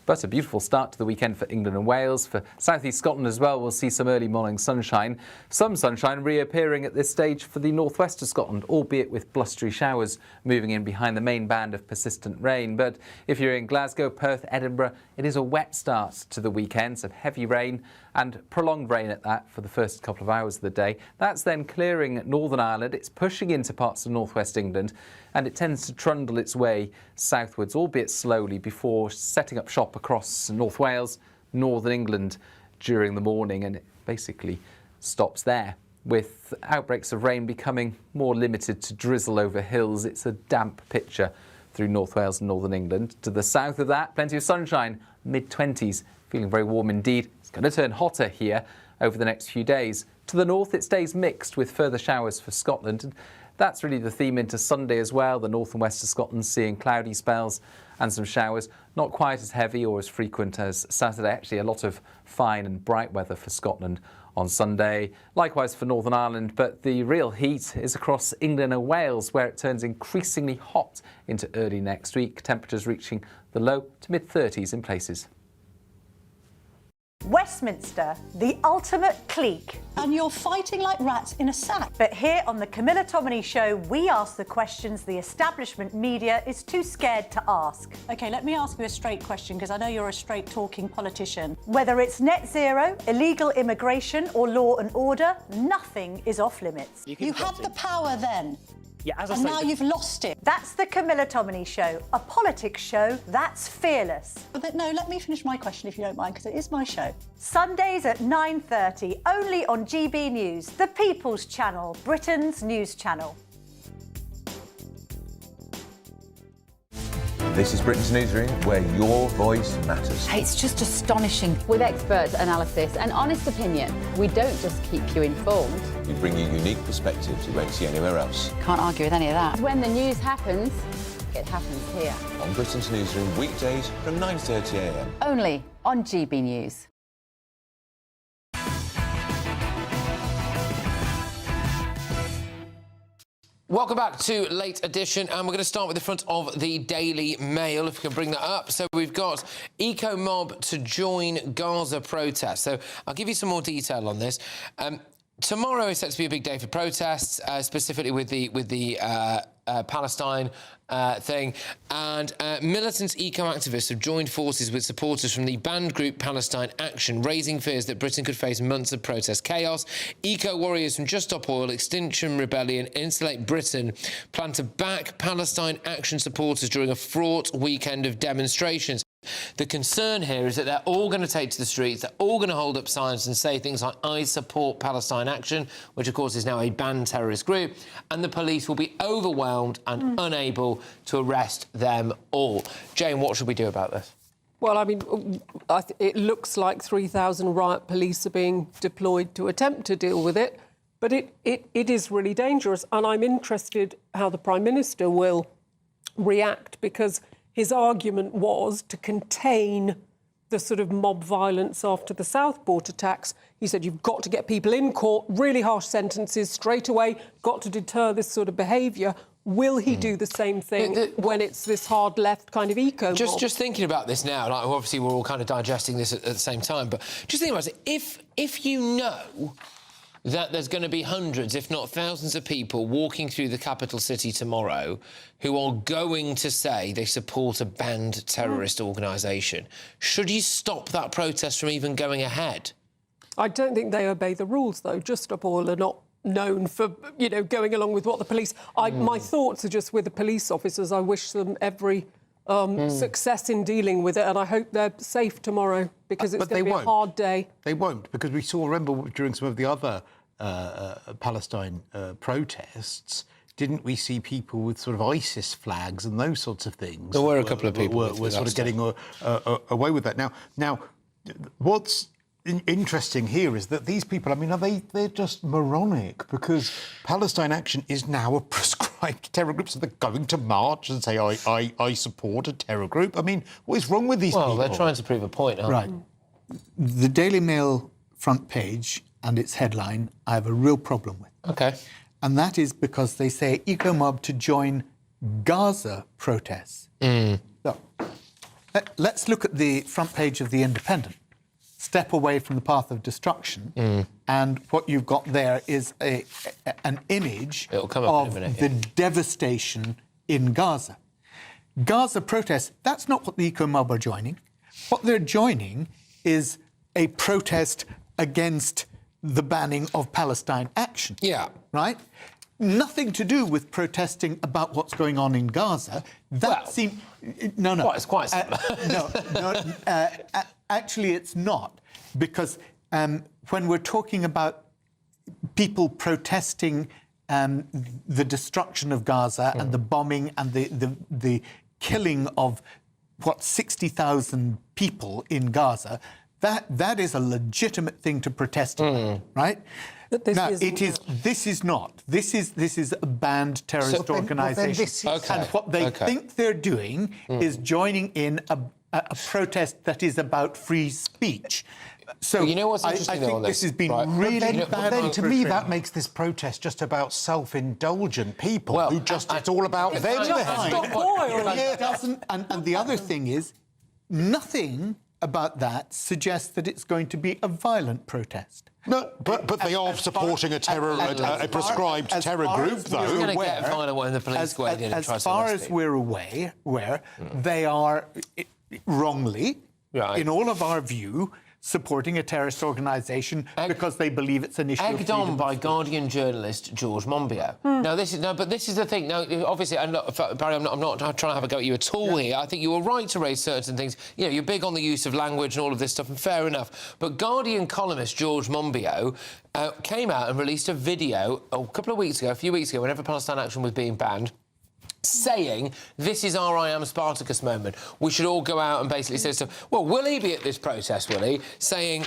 But a beautiful start to the weekend for England and Wales. For southeast Scotland as well, we'll see some early morning sunshine. Some sunshine reappearing at this stage for the northwest of Scotland, albeit with blustery showers moving in behind the main band of persistent rain. But if you're in Glasgow, Perth, Edinburgh, it is a wet start to the weekend, so heavy rain and prolonged rain at that for the first couple of hours of the day. That's then clearing Northern Ireland. It's pushing into parts of northwest England, and it tends to trundle its way southwards, albeit slowly, before setting up shop across North Wales, northern England during the morning, and it basically stops there, with outbreaks of rain becoming more limited to drizzle over hills. It's a damp picture through North Wales and northern England. To the south of that, plenty of sunshine, mid-20s, feeling very warm indeed. It's going to turn hotter here over the next few days. To the north, it stays mixed with further showers for Scotland. And that's really the theme into Sunday as well. The north and west of Scotland seeing cloudy spells and some showers. Not quite as heavy or as frequent as Saturday. Actually, a lot of fine and bright weather for Scotland on Sunday. Likewise for Northern Ireland, but the real heat is across England and Wales, where it turns increasingly hot into early next week. Temperatures reaching the low to mid-30s in places. Westminster, the ultimate clique. And you're fighting like rats in a sack. But here on the Camilla Tominey Show, we ask the questions the establishment media is too scared to ask. OK, let me ask you a straight question, because I know you're a straight-talking politician. Whether it's net zero, illegal immigration or law and order, nothing is off limits. You had the power then. Yeah, as I and say, now you've lost it. That's the Camilla Tominey Show, a politics show that's fearless. But no, let me finish my question if you don't mind, because it is my show. Sundays at 9:30, only on GB News, the People's Channel, Britain's news channel. This is Britain's Newsroom, where your voice matters. It's just astonishing. With expert analysis and honest opinion, we don't just keep you informed. We bring you unique perspectives you won't see anywhere else. Can't argue with any of that. When the news happens, It happens here. On Britain's Newsroom, weekdays from 9:30 a.m. Only on GB News. Welcome back to Late Edition, and we're going to start with the front of the Daily Mail, if we can bring that up. So we've got Eco Mob to join Gaza protest. So I'll give you some more detail on this. Tomorrow is set to be a big day for protests, specifically with the Palestine thing. And militant eco-activists have joined forces with supporters from the banned group Palestine Action, raising fears that Britain could face months of protest chaos. Eco-warriors from Just Stop Oil, Extinction Rebellion, Insulate Britain plan to back Palestine Action supporters during a fraught weekend of demonstrations. The concern here is that they're all going to take to the streets, they're all going to hold up signs and say things like, I support Palestine Action, which of course is now a banned terrorist group, and the police will be overwhelmed and unable to arrest them all. Jane, what should we do about this? Well, I mean, it looks like 3,000 riot police are being deployed to attempt to deal with it, but it is really dangerous, and I'm interested how the Prime Minister will react, because his argument was to contain the sort of mob violence after the Southport attacks. He said, you've got to get people in court, really harsh sentences straight away, got to deter this sort of behaviour. Will he do the same thing when it's this hard left kind of eco mob? Just thinking about this now, like, obviously we're all kind of digesting this at the same time, but just think about it. If you know that there's going to be hundreds, if not thousands of people walking through the capital city tomorrow who are going to say they support a banned terrorist organisation, should you stop that protest from even going ahead? I don't think they obey the rules, though. Just Stop Oil are not known for, you know, going along with what the police... My thoughts are just with the police officers. I wish them every success in dealing with it, and I hope they're safe tomorrow, because it's going to be a hard day. They won't, because we saw, remember, during some of the other Palestine protests, didn't we see people with sort of ISIS flags and those sorts of things? There were a couple of people were sort of getting away with that. Now, what's interesting here is that these people, I mean, they're just moronic, because Palestine Action is now a prescribed terror group, so they're going to march and say, I support a terror group. I mean, what is wrong with these people? Well, they're trying to prove a point, aren't they? Right. The Daily Mail front page and its headline I have a real problem with. OK. And that is because they say Eco Mob to join Gaza protests. So, let's look at the front page of The Independent. Step away from the path of destruction, and what you've got there is an image of the devastation in Gaza. Gaza protests, that's not what the Eco Mob are joining. What they're joining is a protest against the banning of Palestine Action. Yeah. Right? Nothing to do with protesting about what's going on in Gaza. That seems... No. Well, it's quite similar. Actually, it's not, because when we're talking about people protesting the destruction of Gaza and the bombing and the killing of, 60,000 people in Gaza, that is a legitimate thing to protest about, right? Now, this is not. This is a banned terrorist organisation. And what they think they're doing is joining in a protest that is about free speech. So you know what's interesting, I think this has been really bad. But then, to me, that makes this protest just about self-indulgent people who just... it's all about them. It doesn't. And the other thing is, nothing about that suggests that it's going to be a violent protest. No, but they are supporting a prescribed terror group, though. You're going to get violent when the police go in and try to As far as we're aware, they are wrongly, in all of our view, supporting a terrorist organisation because they believe it's an issue egged on by Guardian journalist George Monbiot. Now, this is the thing. Now, obviously, and look, Barry, I'm not trying to have a go at you at all here. I think you were right to raise certain things. You know, you're big on the use of language and all of this stuff, and fair enough. But Guardian columnist George Monbiot came out and released a video a few weeks ago, whenever Palestine Action was being banned, saying, this is our I Am Spartacus moment. We should all go out and basically say stuff. Well, will he be at this protest, will he? Saying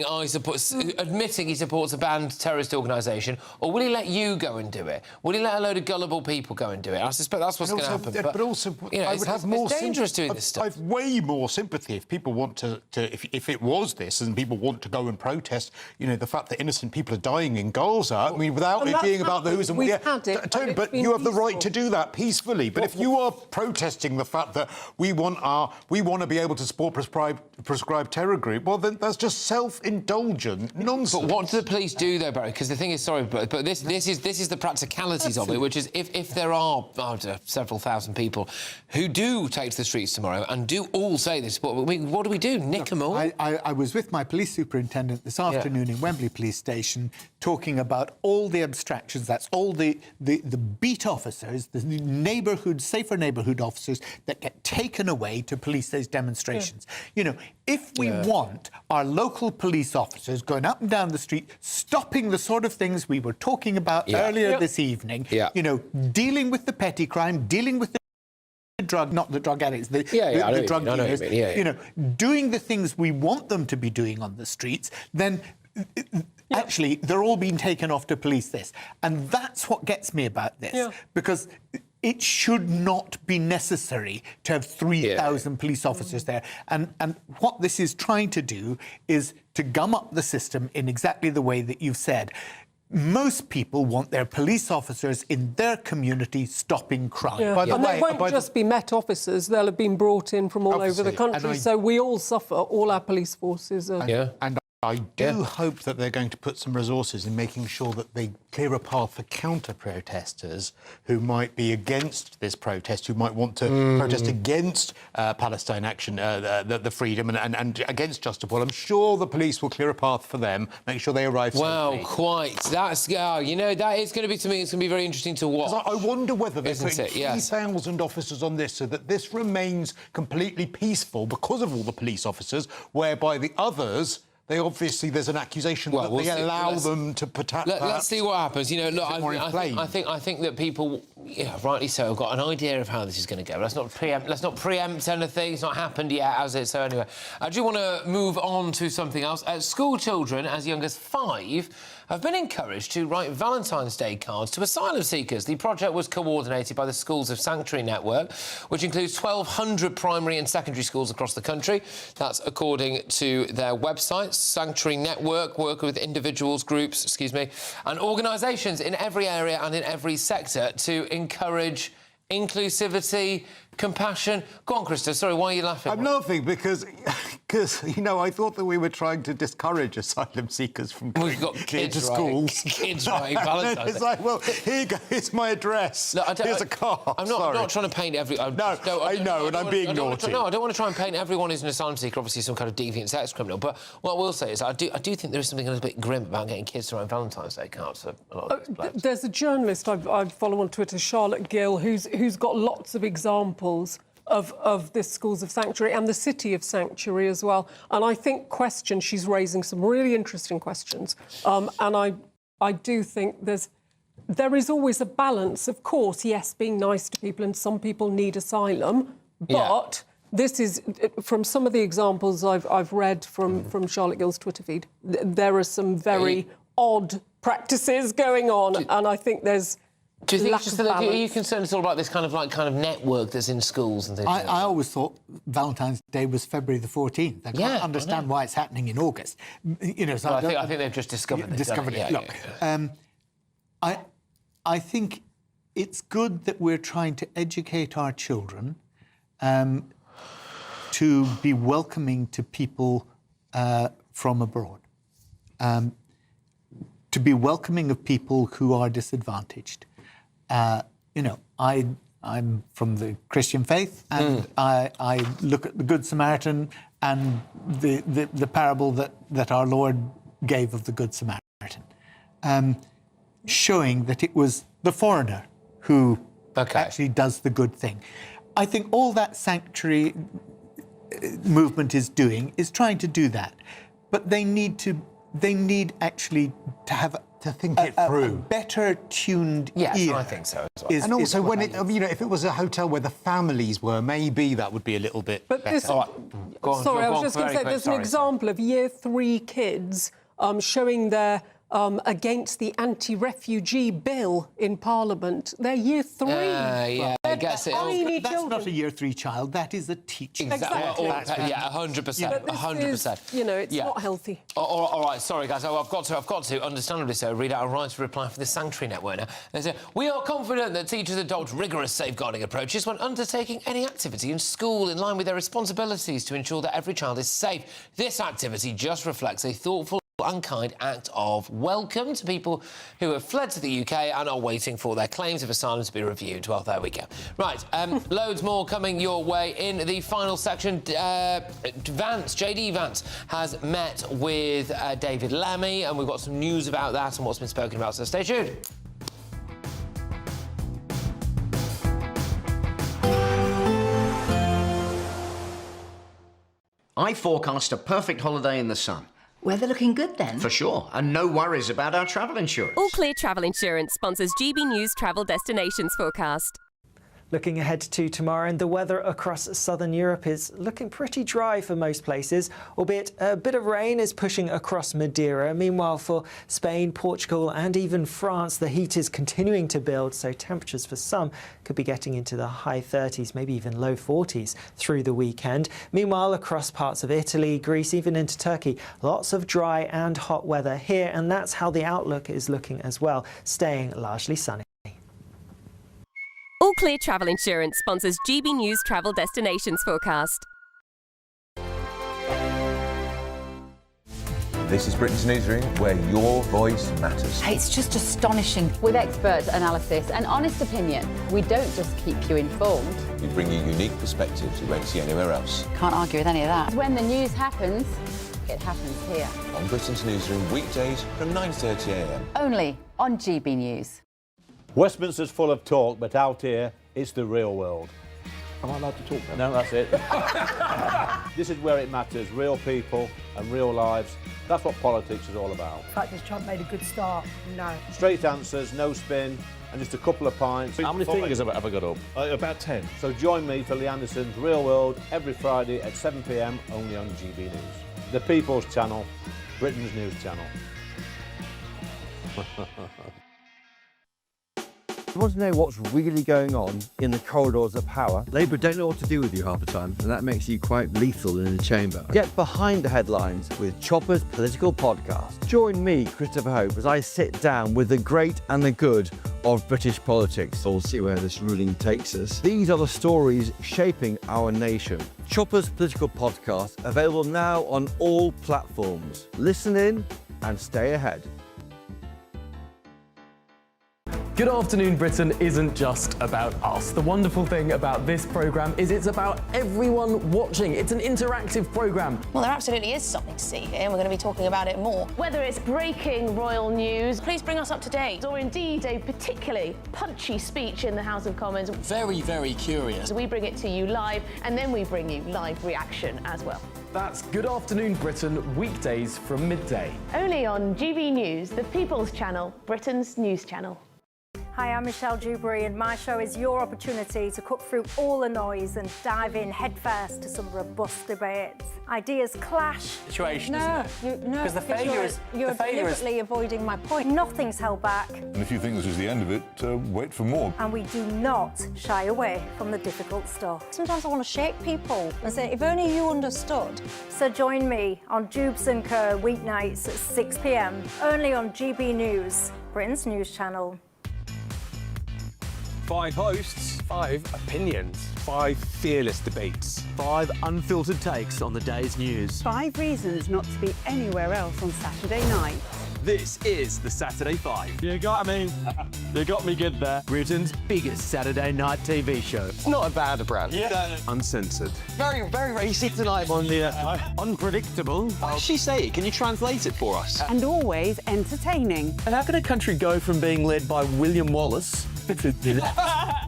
I support, admitting he supports a banned terrorist organisation, or will he let you go and do it? Will he let a load of gullible people go and do it? I suspect that's what's going to happen. But also, you know, I would have more it's dangerous doing this stuff. I've way more sympathy if people want to if it was this and people want to go and protest, you know, the fact that innocent people are dying in Gaza. I mean, without it being about the who's and Tony, but you have the right to do that peacefully. But if you are protesting the fact that we want to be able to support prescribed terror group, well, then that's just self-indulgent nonsense. But what do the police do, though, Barry? Because the thing is, sorry, but this is the practicalities of it, which is if there are several thousand people who do take to the streets tomorrow and do all say this, what do we do? Nick them all? I was with my police superintendent this afternoon in Wembley Police Station talking about all the abstractions. That's all the beat officers, the safer neighbourhood officers that get taken away to police those demonstrations. You know, if we want our local police officers going up and down the street, stopping the sort of things we were talking about earlier this evening, you know, dealing with the petty crime, dealing with the not the drug addicts, the drug dealers, you know, doing the things we want them to be doing on the streets, then actually they're all being taken off to police this. And that's what gets me about this, because it should not be necessary to have 3,000 police officers there. And what this is trying to do is to gum up the system in exactly the way that you've said. Most people want their police officers in their community stopping crime. And they won't just be Met officers, they'll have been brought in from all over the country, so we all suffer, all our police forces are... And I do hope that they're going to put some resources in making sure that they clear a path for counter-protesters who might be against this protest, who might want to protest against Palestine action, the freedom, and against Justifiable. I'm sure the police will clear a path for them, make sure they arrive safely. Well, quite. That's, you know, that is going to be something that's going to be very interesting to watch. I wonder whether they're putting 3,000 officers on this so that this remains completely peaceful because of all the police officers, whereby the others... there's an accusation that they allow them to protect. Let's see what happens. You know, look, I think that people, rightly so, have got an idea of how this is going to go. Let's not preempt anything. It's not happened yet, has it? So anyway, I do want to move on to something else. School children as young as 5 have been encouraged to write Valentine's Day cards to asylum seekers. The project was coordinated by the Schools of Sanctuary Network, which includes 1,200 primary and secondary schools across the country. That's according to their website. Sanctuary Network work with individuals, groups, and organisations in every area and in every sector to encourage inclusivity, compassion. Go on, Krista. Sorry, why are you laughing? I'm laughing because, you know, I thought that we were trying to discourage asylum seekers from going to schools. Kids writing Valentine's Day. It's like, well, here you go, here's my address. Here's a card. I'm not trying to paint every... I know, and I'm being naughty. No, I don't want to try and paint everyone who's an asylum seeker, obviously some kind of deviant sex criminal, but what I will say is I do think there is something a little bit grim about getting kids to write Valentine's Day cards for a lot of these blokes. There's a journalist I follow on Twitter, Charlotte Gill, who's got lots of examples of this Schools of Sanctuary and the City of Sanctuary as well. And I think she's raising some really interesting questions. And I do think there is always a balance, of course, yes, being nice to people, and some people need asylum, but this is, from some of the examples I've read from Charlotte Gill's Twitter feed, there are some very odd practices going on, and I think there's... Do you think are you concerned at all about this kind of network that's in schools and things? I always thought Valentine's Day was February the 14th. I can't understand why it's happening in August. You know, so I think they've just discovered it. Look, I think it's good that we're trying to educate our children to be welcoming to people from abroad, to be welcoming of people who are disadvantaged. You know, I'm from the Christian faith, and I look at the Good Samaritan and the parable that our Lord gave of the Good Samaritan, showing that it was the foreigner who actually does the good thing. I think all that sanctuary movement is doing is trying to do that, but they need actually to have to think it through. A better tuned Yes, ear. I think so as well. And also, when if it was a hotel where the families were, maybe that would be a little bit better. This, Go on, sorry, go I was on, just going to very say, quick, there's sorry. an example of Year 3 kids showing their against the anti-refugee bill in Parliament. They're Year 3. Yeah, I guess it. That's not a Year 3 child. That is a teacher. Exactly. Exactly. Yeah, 100%. But this 100%. is, you know, it's not healthy. All right, sorry, guys. I've got to, understandably so, read out a right reply for the Sanctuary Network now. They say, we are confident that teachers adopt rigorous safeguarding approaches when undertaking any activity in school in line with their responsibilities to ensure that every child is safe. This activity just reflects a thoughtful, unkind act of welcome to people who have fled to the UK and are waiting for their claims of asylum to be reviewed. Well, there we go. Right, loads more coming your way in the final section. JD Vance has met with David Lammy, and we've got some news about that and what's been spoken about, so stay tuned. I forecast a perfect holiday in the sun. Weather looking good then? For sure, and no worries about our travel insurance. All Clear Travel Insurance sponsors GBNews Travel Destinations Forecast. Looking ahead to tomorrow, and the weather across southern Europe is looking pretty dry for most places, albeit a bit of rain is pushing across Madeira. Meanwhile, for Spain, Portugal and even France, the heat is continuing to build, so temperatures for some could be getting into the high 30s, maybe even low 40s through the weekend. Meanwhile, across parts of Italy, Greece, even into Turkey, lots of dry and hot weather here, and that's how the outlook is looking as well, staying largely sunny. All Clear Travel Insurance sponsors GBNews Travel Destinations Forecast. This is Britain's Newsroom, where your voice matters. It's just astonishing. With expert analysis and honest opinion, we don't just keep you informed. We bring you unique perspectives you won't see anywhere else. Can't argue with any of that. When the news happens, it happens here. On Britain's Newsroom, weekdays from 9:30 a.m. Only on GB News. Westminster's full of talk, but out here, it's the real world. Am I allowed to talk now? No, that's it. This is where it matters, real people and real lives. That's what politics is all about. The fact is Trump made a good start. No. Straight answers, no spin, and just a couple of pints. How many fingers have I got up? About 10. So join me for Lee Anderson's Real World every Friday at 7 p.m. only on GB News. The People's Channel, Britain's news channel. You want to know what's really going on in the corridors of power? Labour don't know what to do with you half the time, and that makes you quite lethal in the chamber. Get behind the headlines with Chopper's political podcast. Join me, Christopher Hope, as I sit down with the great and the good of British politics. We'll see where this ruling takes us. These are the stories shaping our nation. Chopper's political podcast, available now on all platforms. Listen in and stay ahead. Good Afternoon Britain isn't just about us. The wonderful thing about this programme is it's about everyone watching. It's an interactive programme. Well, there absolutely is something to see here, and we're going to be talking about it more. Whether it's breaking royal news, please bring us up to date, or indeed a particularly punchy speech in the House of Commons. Very, very curious. We bring it to you live, and then we bring you live reaction as well. That's Good Afternoon Britain, weekdays from midday. Only on GB News, the People's Channel, Britain's news channel. Hi, I'm Michelle Dewberry, and my show is your opportunity to cut through all the noise and dive in headfirst to some robust debates. Ideas clash. Situation, no, isn't it? No, Because the failure is... You're deliberately avoiding my point. Nothing's held back. And if you think this is the end of it, wait for more. And we do not shy away from the difficult stuff. Sometimes I want to shake people and say, if only you understood. So join me on Jubes & Co. weeknights at 6 p.m. only on GB News, Britain's news channel. 5 hosts, 5 opinions, 5 fearless debates, 5 unfiltered takes on the day's news. 5 reasons not to be anywhere else on Saturday night. This is the Saturday 5. You got me good there. Britain's biggest Saturday night TV show. It's not a bad brand. Yeah. Uncensored. Very, very racy tonight. On the unpredictable. What did she say? Can you translate it for us? And always entertaining. And how can a country go from being led by William Wallace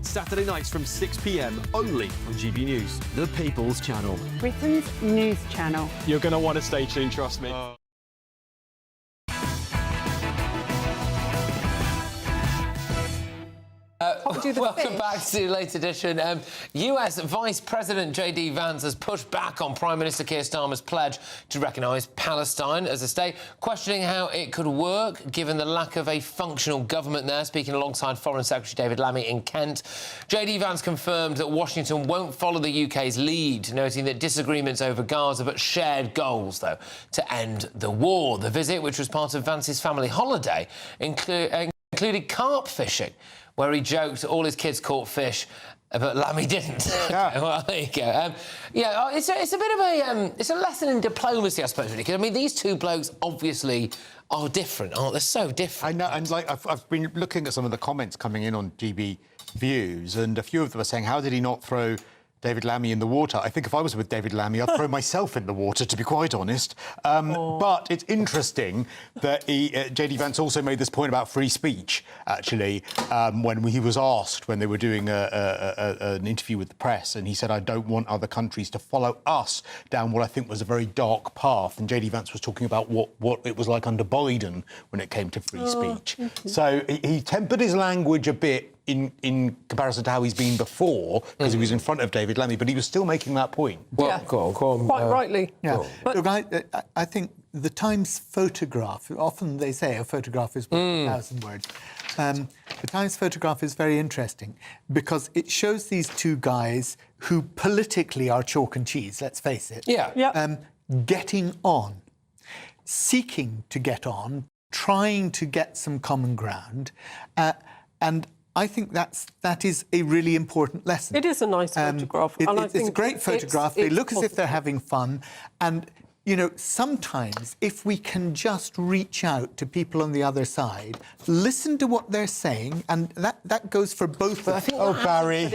Saturday nights from 6 p.m. only on GB News, the People's Channel. Britain's news channel. You're going to want to stay tuned, trust me. Welcome back to Late Edition. US Vice President J.D. Vance has pushed back on Prime Minister Keir Starmer's pledge to recognise Palestine as a state, questioning how it could work given the lack of a functional government there, speaking alongside Foreign Secretary David Lammy in Kent. J.D. Vance confirmed that Washington won't follow the UK's lead, noting that disagreements over Gaza but shared goals, though, to end the war. The visit, which was part of Vance's family holiday, included carp fishing, where he joked all his kids caught fish, but Lammy didn't. Yeah. Well, there you go. It's a bit of a it's a lesson in diplomacy, I suppose, really. Because I mean, these two blokes obviously are different, aren't they? They're so different. I know, and like I've been looking at some of the comments coming in on GB Views, and a few of them are saying, how did he not throw David Lammy in the water? I think if I was with David Lammy, I'd throw myself in the water, to be quite honest. But it's interesting that J.D. Vance also made this point about free speech, actually, when he was asked, when they were doing an interview with the press, and he said, I don't want other countries to follow us down what I think was a very dark path. And J.D. Vance was talking about what it was like under Biden when it came to free speech. So he tempered his language a bit in comparison to how he's been before, because he was in front of David Lammy, but he was still making that point. Well, go on. Quite rightly. Yeah. But look, I think the Times photograph, often they say a photograph is 1,000 words. The Times photograph is very interesting because it shows these two guys who politically are chalk and cheese, let's face it. Getting on, seeking to get on, trying to get some common ground, and I think that is a really important lesson. It is a nice photograph. It's a great photograph. They look as if they're having fun. And, you know, sometimes if we can just reach out to people on the other side, listen to what they're saying, and that goes for both of them. Barry, I'm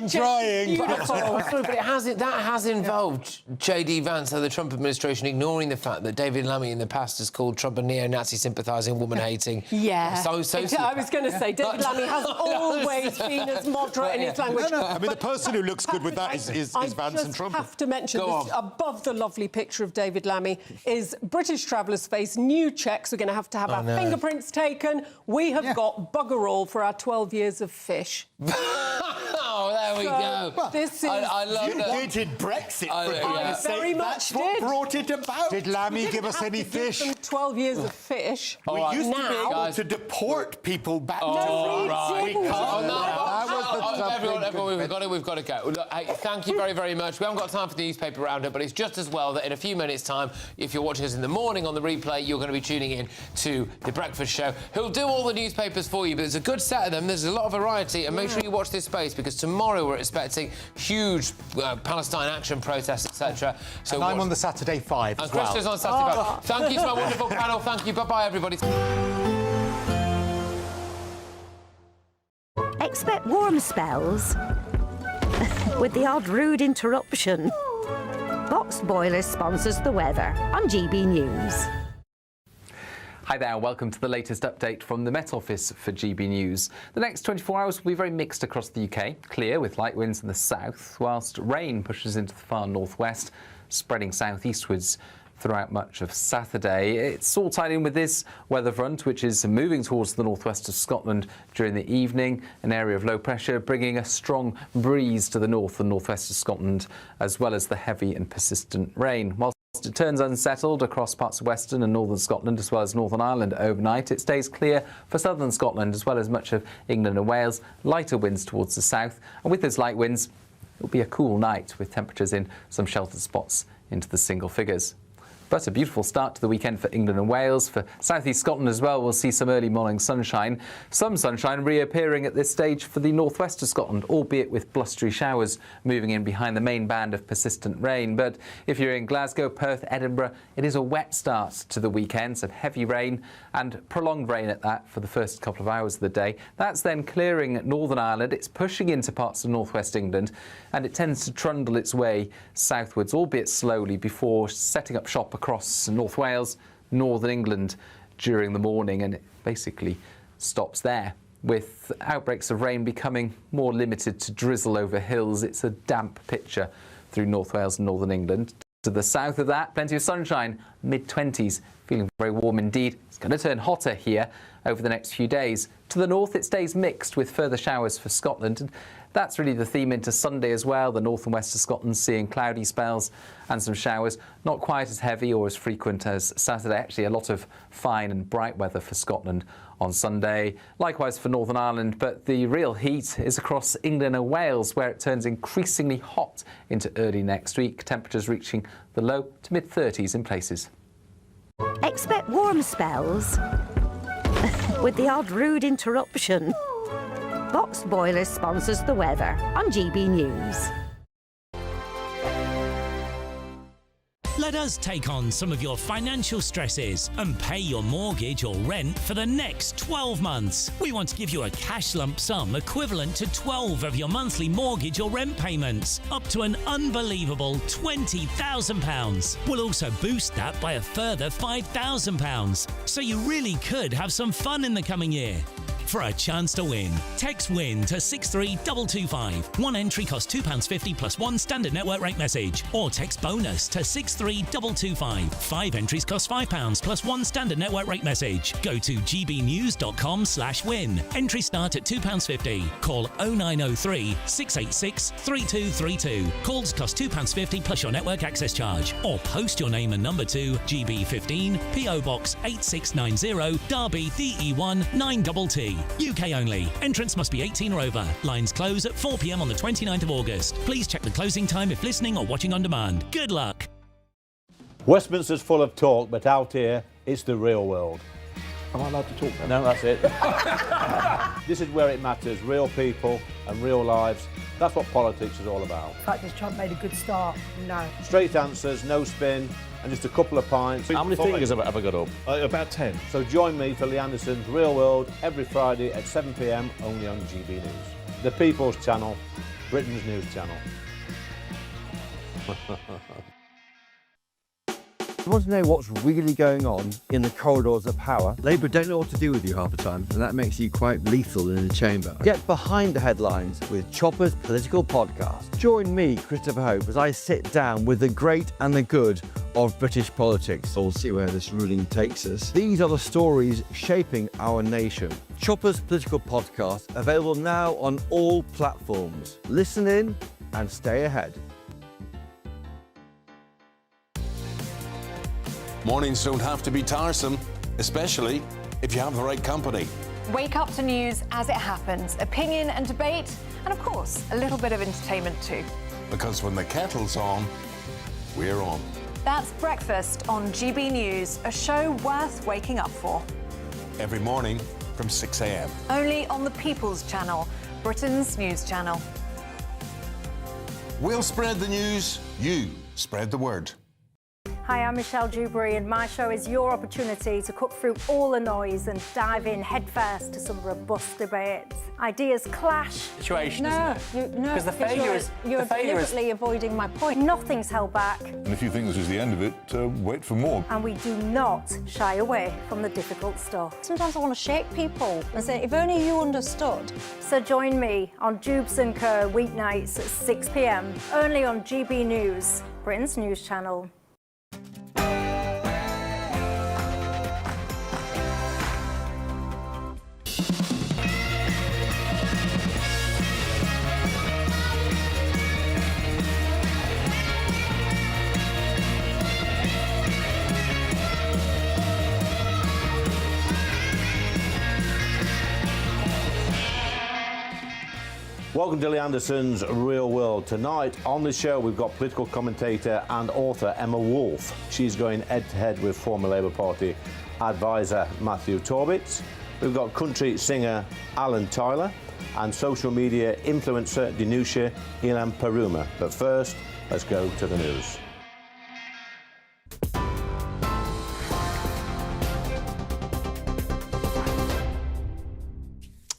trying. But that has involved J.D. Vance and the Trump administration ignoring the fact that David Lammy in the past has called Trump a neo-Nazi sympathising, woman-hating. I was going to say, David Lammy has always been as moderate in his language. No. I mean, the person who looks good with that is Vance and Trump. I have to mention this, above the lovely picture of David Lammy is British travellers face new checks. We're going to have our fingerprints taken. We have got bugger all for our 12 years of fish. Oh, there we go. This is... I love that. You did Brexit. I very much did. What brought it about? Did Lammy give us any fish? Some 12 years of fish. We used to be able to deport people back to France. Everyone, we've got to go. Look, thank you very, very much. We haven't got time for the newspaper roundup, but it's just as well that in a few minutes' time, if you're watching us in the morning on the replay, you're going to be tuning in to The Breakfast Show, who'll do all the newspapers for you. But there's a good set of them. There's a lot of variety. And make sure you watch this space, because tomorrow we're expecting huge Palestine action protests, etc. So and I'm on the Saturday 5 as well. And Chris is on Saturday 5. Thank you to my wonderful panel. Thank you. Bye-bye, everybody. Expect warm spells with the odd rude interruption. Box Boilers sponsors the weather on GB News. Hi there, welcome to the latest update from the Met Office for GB News. The next 24 hours will be very mixed across the UK, clear with light winds in the south, whilst rain pushes into the far northwest, spreading southeastwards throughout much of Saturday. It's all tied in with this weather front, which is moving towards the northwest of Scotland during the evening, an area of low pressure bringing a strong breeze to the north and northwest of Scotland, as well as the heavy and persistent rain. Whilst it turns unsettled across parts of western and northern Scotland, as well as Northern Ireland overnight, it stays clear for southern Scotland, as well as much of England and Wales. Lighter winds towards the south, and with those light winds, it will be a cool night with temperatures in some sheltered spots into the single figures. But a beautiful start to the weekend for England and Wales. For southeast Scotland as well, we'll see some early morning sunshine. Some sunshine reappearing at this stage for the northwest of Scotland, albeit with blustery showers moving in behind the main band of persistent rain. But if you're in Glasgow, Perth, Edinburgh, it is a wet start to the weekend, so heavy rain and prolonged rain at that for the first couple of hours of the day. That's then clearing Northern Ireland. It's pushing into parts of northwest England, and it tends to trundle its way southwards, albeit slowly, before setting up shop across North Wales, Northern England during the morning, and it basically stops there, with outbreaks of rain becoming more limited to drizzle over hills. It's a damp picture through North Wales and Northern England. To the south of that, plenty of sunshine, mid-20s, feeling very warm indeed. It's going to turn hotter here over the next few days. To the north, it stays mixed with further showers for Scotland. And that's really the theme into Sunday as well. The north and west of Scotland seeing cloudy spells and some showers. Not quite as heavy or as frequent as Saturday. Actually, a lot of fine and bright weather for Scotland on Sunday. Likewise for Northern Ireland, but the real heat is across England and Wales, where it turns increasingly hot into early next week. Temperatures reaching the low to mid-30s in places. Expect warm spells with the odd rude interruption. Boxed Boilers sponsors the weather on GB News. Let us take on some of your financial stresses and pay your mortgage or rent for the next 12 months. We want to give you a cash lump sum equivalent to 12 of your monthly mortgage or rent payments, up to an unbelievable £20,000. We'll also boost that by a further £5,000, so you really could have some fun in the coming year. For a chance to win, text WIN to 63225. One entry costs £2.50 plus one standard network rate message. Or text BONUS to 63225. 5 entries cost £5 plus one standard network rate message. Go to gbnews.com/win. Entries start at £2.50. Call 0903 686 3232. Calls cost £2.50 plus your network access charge. Or post your name and number to GB15 PO Box 8690 Derby DE1 9TT. UK only. Entrance must be 18 or over. Lines close at 4 p.m. on the 29th of August. Please check the closing time if listening or watching on demand. Good luck. Westminster's full of talk, but out here, it's the real world. Am I allowed to talk No, now? that's it. This is where it matters. Real people and real lives. That's what politics is all about. In fact, has Trump made a good start? No. Straight answers, no spin, and just a couple of pints. How many fingers have I got up? About 10. So join me for Lee Anderson's Real World every Friday at 7 p.m. only on GB News. The People's Channel, Britain's news channel. You want to know what's really going on in the corridors of power? Labour don't know what to do with you half the time, and that makes you quite lethal in the chamber. Get behind the headlines with Chopper's political podcast. Join me, Christopher Hope, as I sit down with the great and the good of British politics. We'll see where this ruling takes us. These are the stories shaping our nation. Chopper's political podcast, available now on all platforms. Listen in and stay ahead. Mornings don't have to be tiresome, especially if you have the right company. Wake up to news as it happens, opinion and debate, and of course, a little bit of entertainment too. Because when the kettle's on, we're on. That's Breakfast on GB News, a show worth waking up for. Every morning from 6 a.m. Only on the People's Channel, Britain's news channel. We'll spread the news, you spread the word. Hi, I'm Michelle Dewberry, and my show is your opportunity to cut through all the noise and dive in headfirst to some robust debates. Ideas clash. Situation, no, isn't it? Because the failure is... You're deliberately avoiding my point. Nothing's held back. And if you think this is the end of it, wait for more. And we do not shy away from the difficult stuff. Sometimes I want to shake people and say, if only you understood. So join me on Dubes & Co. weeknights at 6 p.m. only on GB News, Britain's news channel. Welcome to Lee Anderson's Real World. Tonight on the show we've got political commentator and author Emma Wolfe. She's going head-to-head with former Labour Party advisor Matthew Torbitz. We've got country singer Alan Tyler and social media influencer Dinusha Ilan Paruma. But first, let's go to the news.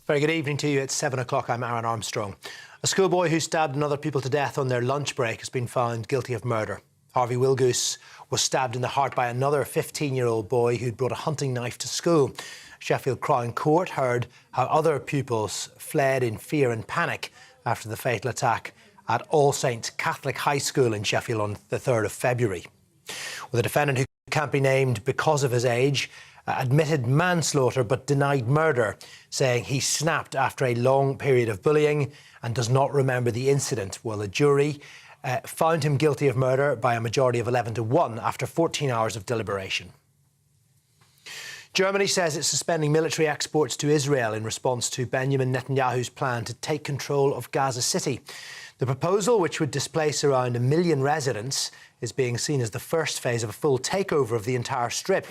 Very good evening to you. It's 7 o'clock. I'm Aaron Armstrong. A schoolboy who stabbed another people to death on their lunch break has been found guilty of murder. Harvey Wilgoose was stabbed in the heart by another 15-year-old boy who'd brought a hunting knife to school. Sheffield Crown Court heard how other pupils fled in fear and panic after the fatal attack at All Saints Catholic High School in Sheffield on the 3rd of February. Well, the defendant, who can't be named because of his age, admitted manslaughter but denied murder, saying he snapped after a long period of bullying and does not remember the incident. Well, the jury found him guilty of murder by a majority of 11-1 after 14 hours of deliberation. Germany says it's suspending military exports to Israel in response to Benjamin Netanyahu's plan to take control of Gaza City. The proposal, which would displace around 1 million residents, is being seen as the first phase of a full takeover of the entire strip.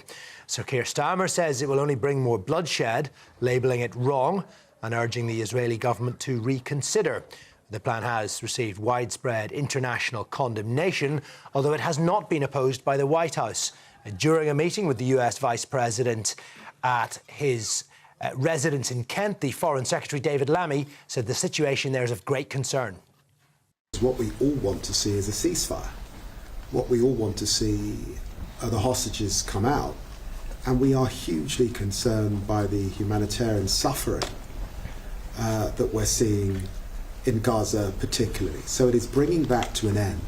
Sir Keir Starmer says it will only bring more bloodshed, labelling it wrong and urging the Israeli government to reconsider. The plan has received widespread international condemnation, although it has not been opposed by the White House. During a meeting with the US Vice President at his residence in Kent, the Foreign Secretary David Lammy said the situation there is of great concern. What we all want to see is a ceasefire. What we all want to see are the hostages come out. And we are hugely concerned by the humanitarian suffering that we're seeing in Gaza particularly. So it is bringing that to an end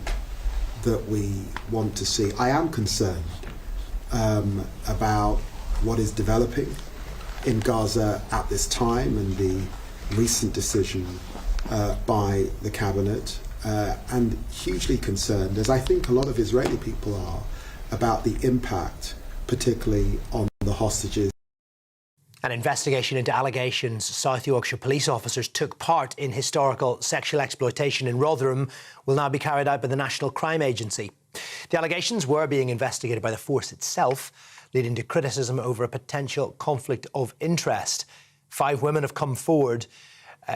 that we want to see. I am concerned about what is developing in Gaza at this time and the recent decision by the cabinet, and hugely concerned, as I think a lot of Israeli people are, about the impact, particularly on the hostages. An investigation into allegations South Yorkshire police officers took part in historical sexual exploitation in Rotherham will now be carried out by the National Crime Agency. The allegations were being investigated by the force itself, leading to criticism over a potential conflict of interest. 5 women have come forward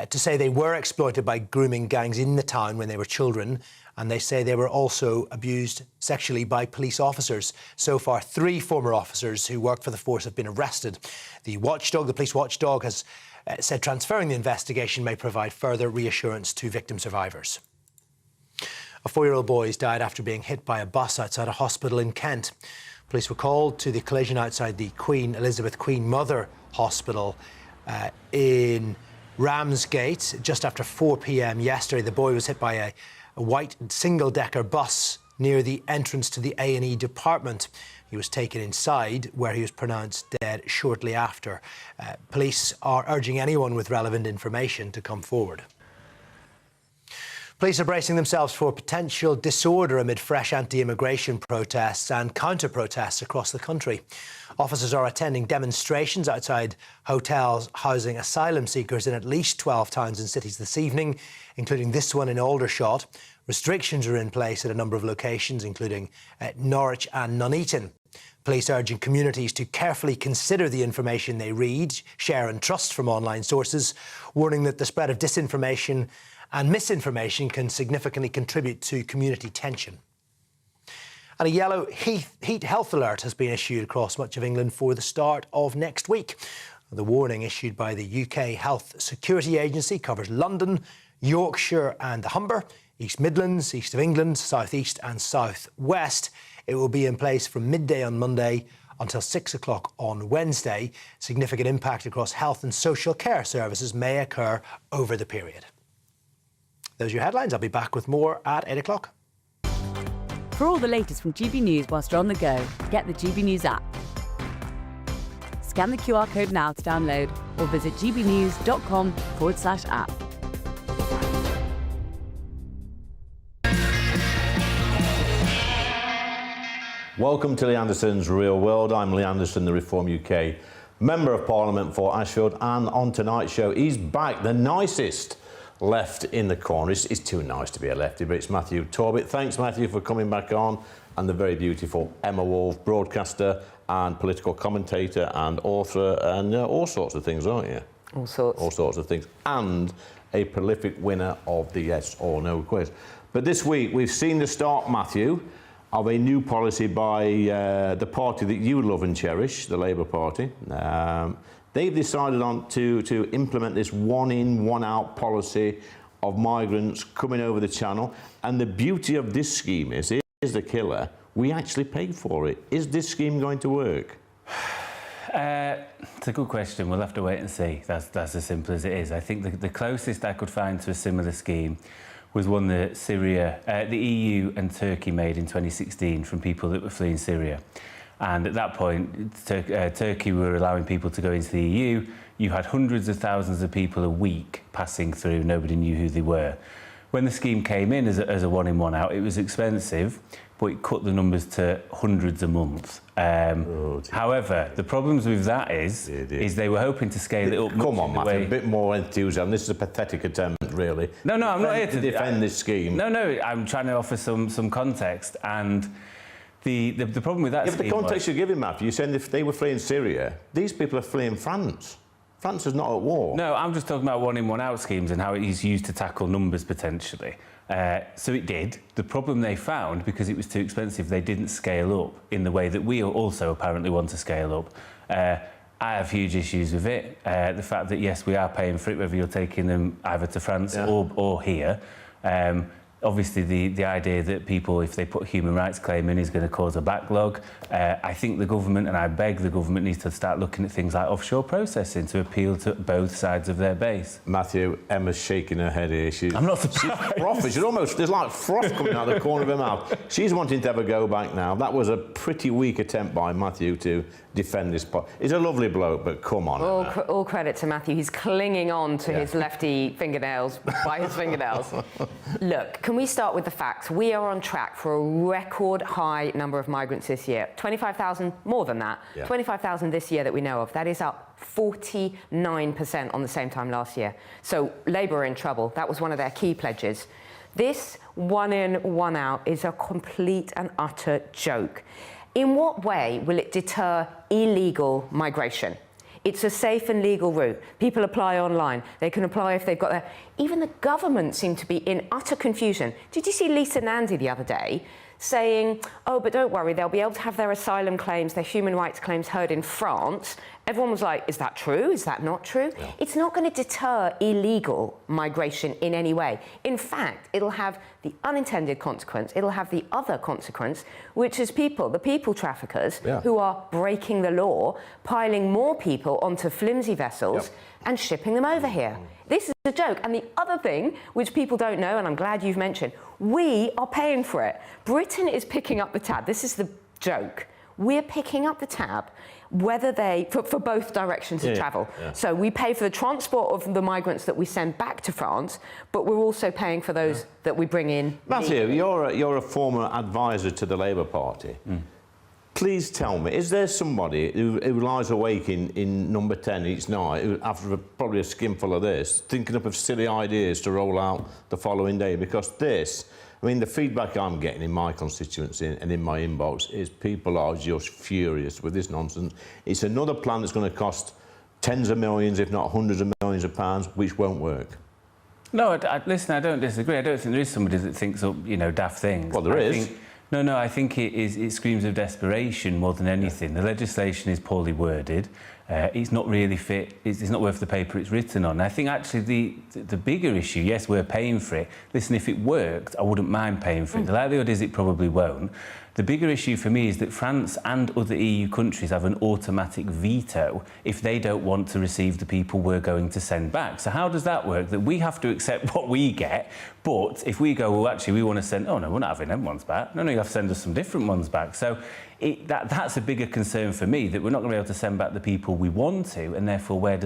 to say they were exploited by grooming gangs in the town when they were children, and they say they were also abused sexually by police officers. So far, 3 former officers who worked for the force have been arrested. The police watchdog, has said transferring the investigation may provide further reassurance to victim survivors. A 4-year-old boy has died after being hit by a bus outside a hospital in Kent. Police were called to the collision outside the Queen Elizabeth Queen Mother Hospital in Ramsgate just after 4 p.m. yesterday. The boy was hit by a white single-decker bus near the entrance to the A&E department. He was taken inside, where he was pronounced dead shortly after. Police are urging anyone with relevant information to come forward. Police are bracing themselves for potential disorder amid fresh anti-immigration protests and counter-protests across the country. Officers are attending demonstrations outside hotels housing asylum seekers in at least 12 towns and cities this evening, including this one in Aldershot. Restrictions are in place at a number of locations, including Norwich and Nuneaton. Police urging communities to carefully consider the information they read, share and trust from online sources, warning that the spread of disinformation and misinformation can significantly contribute to community tension. And a yellow heat health alert has been issued across much of England for the start of next week. The warning issued by the UK Health Security Agency covers London, Yorkshire and the Humber, East Midlands, East of England, South East and South West. It will be in place from midday on Monday until 6 o'clock on Wednesday. Significant impact across health and social care services may occur over the period. Those are your headlines. I'll be back with more at 8 o'clock. For all the latest from GB News whilst you're on the go, get the GB News app. Scan the QR code now to download or visit gbnews.com/app. Welcome to Lee Anderson's Real World. I'm Lee Anderson, the Reform UK Member of Parliament for Ashfield, and on tonight's show, he's back, the nicest left in the corner. It's too nice to be a lefty, but it's Matthew Torbett. Thanks, Matthew, for coming back on. And the very beautiful Emma Wolfe, broadcaster and political commentator and author and all sorts of things, aren't you? All sorts. All sorts of things. And a prolific winner of the Yes or No quiz. But this week, we've seen the start, Matthew, of a new policy by the party that you love and cherish, the Labour Party. They've decided to implement this one-in, one-out policy of migrants coming over the channel. And the beauty of this scheme is, here's the killer, we actually pay for it. Is this scheme going to work? It's a good question. We'll have to wait and see. That's as simple as it is. I think the closest I could find to a similar scheme was one that the EU and Turkey made in 2016 from people that were fleeing Syria. And at that point, Turkey were allowing people to go into the EU. You had hundreds of thousands of people a week passing through. Nobody knew who they were. When the scheme came in as a one in, one out, it was expensive, but it cut the numbers to hundreds a month. However, the problems with that is they were hoping to scale it up. Come on, Matthew, a bit more enthusiasm. This is a pathetic attempt, really. No, I'm not here to defend this scheme. No, I'm trying to offer some context. And the problem with that scheme, the context you're giving, Matthew, you're saying if they were fleeing Syria, these people are fleeing France. France is not at war. No, I'm just talking about one in, one out schemes and how it is used to tackle numbers potentially. So it did. The problem they found, because it was too expensive, they didn't scale up in the way that we also apparently want to scale up. I have huge issues with it. The fact that, yes, we are paying for it, whether you're taking them either to France or here. Obviously, the idea that people, if they put a human rights claim in, is going to cause a backlog. I think the government, and I beg the government, needs to start looking at things like offshore processing to appeal to both sides of their base. Matthew, Emma's shaking her head here. I'm not surprised. She's frothing. She's almost, there's like froth coming out of the corner of her mouth. She's wanting to have a go back now. That was a pretty weak attempt by Matthew to defend this pot. He's a lovely bloke, but come on. All credit to Matthew. He's clinging on to his lefty fingernails by his fingernails. Look, can we start with the facts? We are on track for a record high number of migrants this year. 25,000, more than that. 25,000 this year that we know of. That is up 49% on the same time last year. So Labour are in trouble. That was one of their key pledges. This one in, one out is a complete and utter joke. In what way will it deter illegal migration? It's a safe and legal route. People apply online. They can apply if they've got their... Even the government seem to be in utter confusion. Did you see Lisa Nandy the other day saying, oh, but don't worry, they'll be able to have their asylum claims, their human rights claims heard in France? Everyone was like, is that true? Is that not true? Yeah. It's not going to deter illegal migration in any way. In fact, it'll have the unintended consequence. It'll have the other consequence, which is the people traffickers who are breaking the law, piling more people onto flimsy vessels and shipping them over here. This is a joke. And the other thing, which people don't know, and I'm glad you've mentioned, we are paying for it. Britain is picking up the tab. This is the joke. We're picking up the tab, whether for both directions of travel. So we pay for the transport of the migrants that we send back to France, but we're also paying for those that we bring in. Matthew, you're a former advisor to the Labour Party. Please tell me, is there somebody who lies awake in number 10 each night, after probably a skinful of this, thinking up of silly ideas to roll out the following day? Because this, I mean, the feedback I'm getting in my constituency and in my inbox is people are just furious with this nonsense. It's another plan that's going to cost tens of millions, if not hundreds of millions of pounds, which won't work. No, listen, I don't disagree. I don't think there is somebody that thinks up, daft things. Well, there is. No, I think it screams of desperation more than anything. The legislation is poorly worded. It's not really fit. It's not worth the paper it's written on. I think actually the bigger issue, yes, we're paying for it. Listen, if it worked, I wouldn't mind paying for it. The likelihood is it probably won't. The bigger issue for me is that France and other EU countries have an automatic veto if they don't want to receive the people we're going to send back. So how does that work? That we have to accept what we get, but if we go, well, actually, we want to send... Oh, no, we're not having them ones back. No, you have to send us some different ones back. So that's a bigger concern for me, that we're not going to be able to send back the people we want to, and therefore where does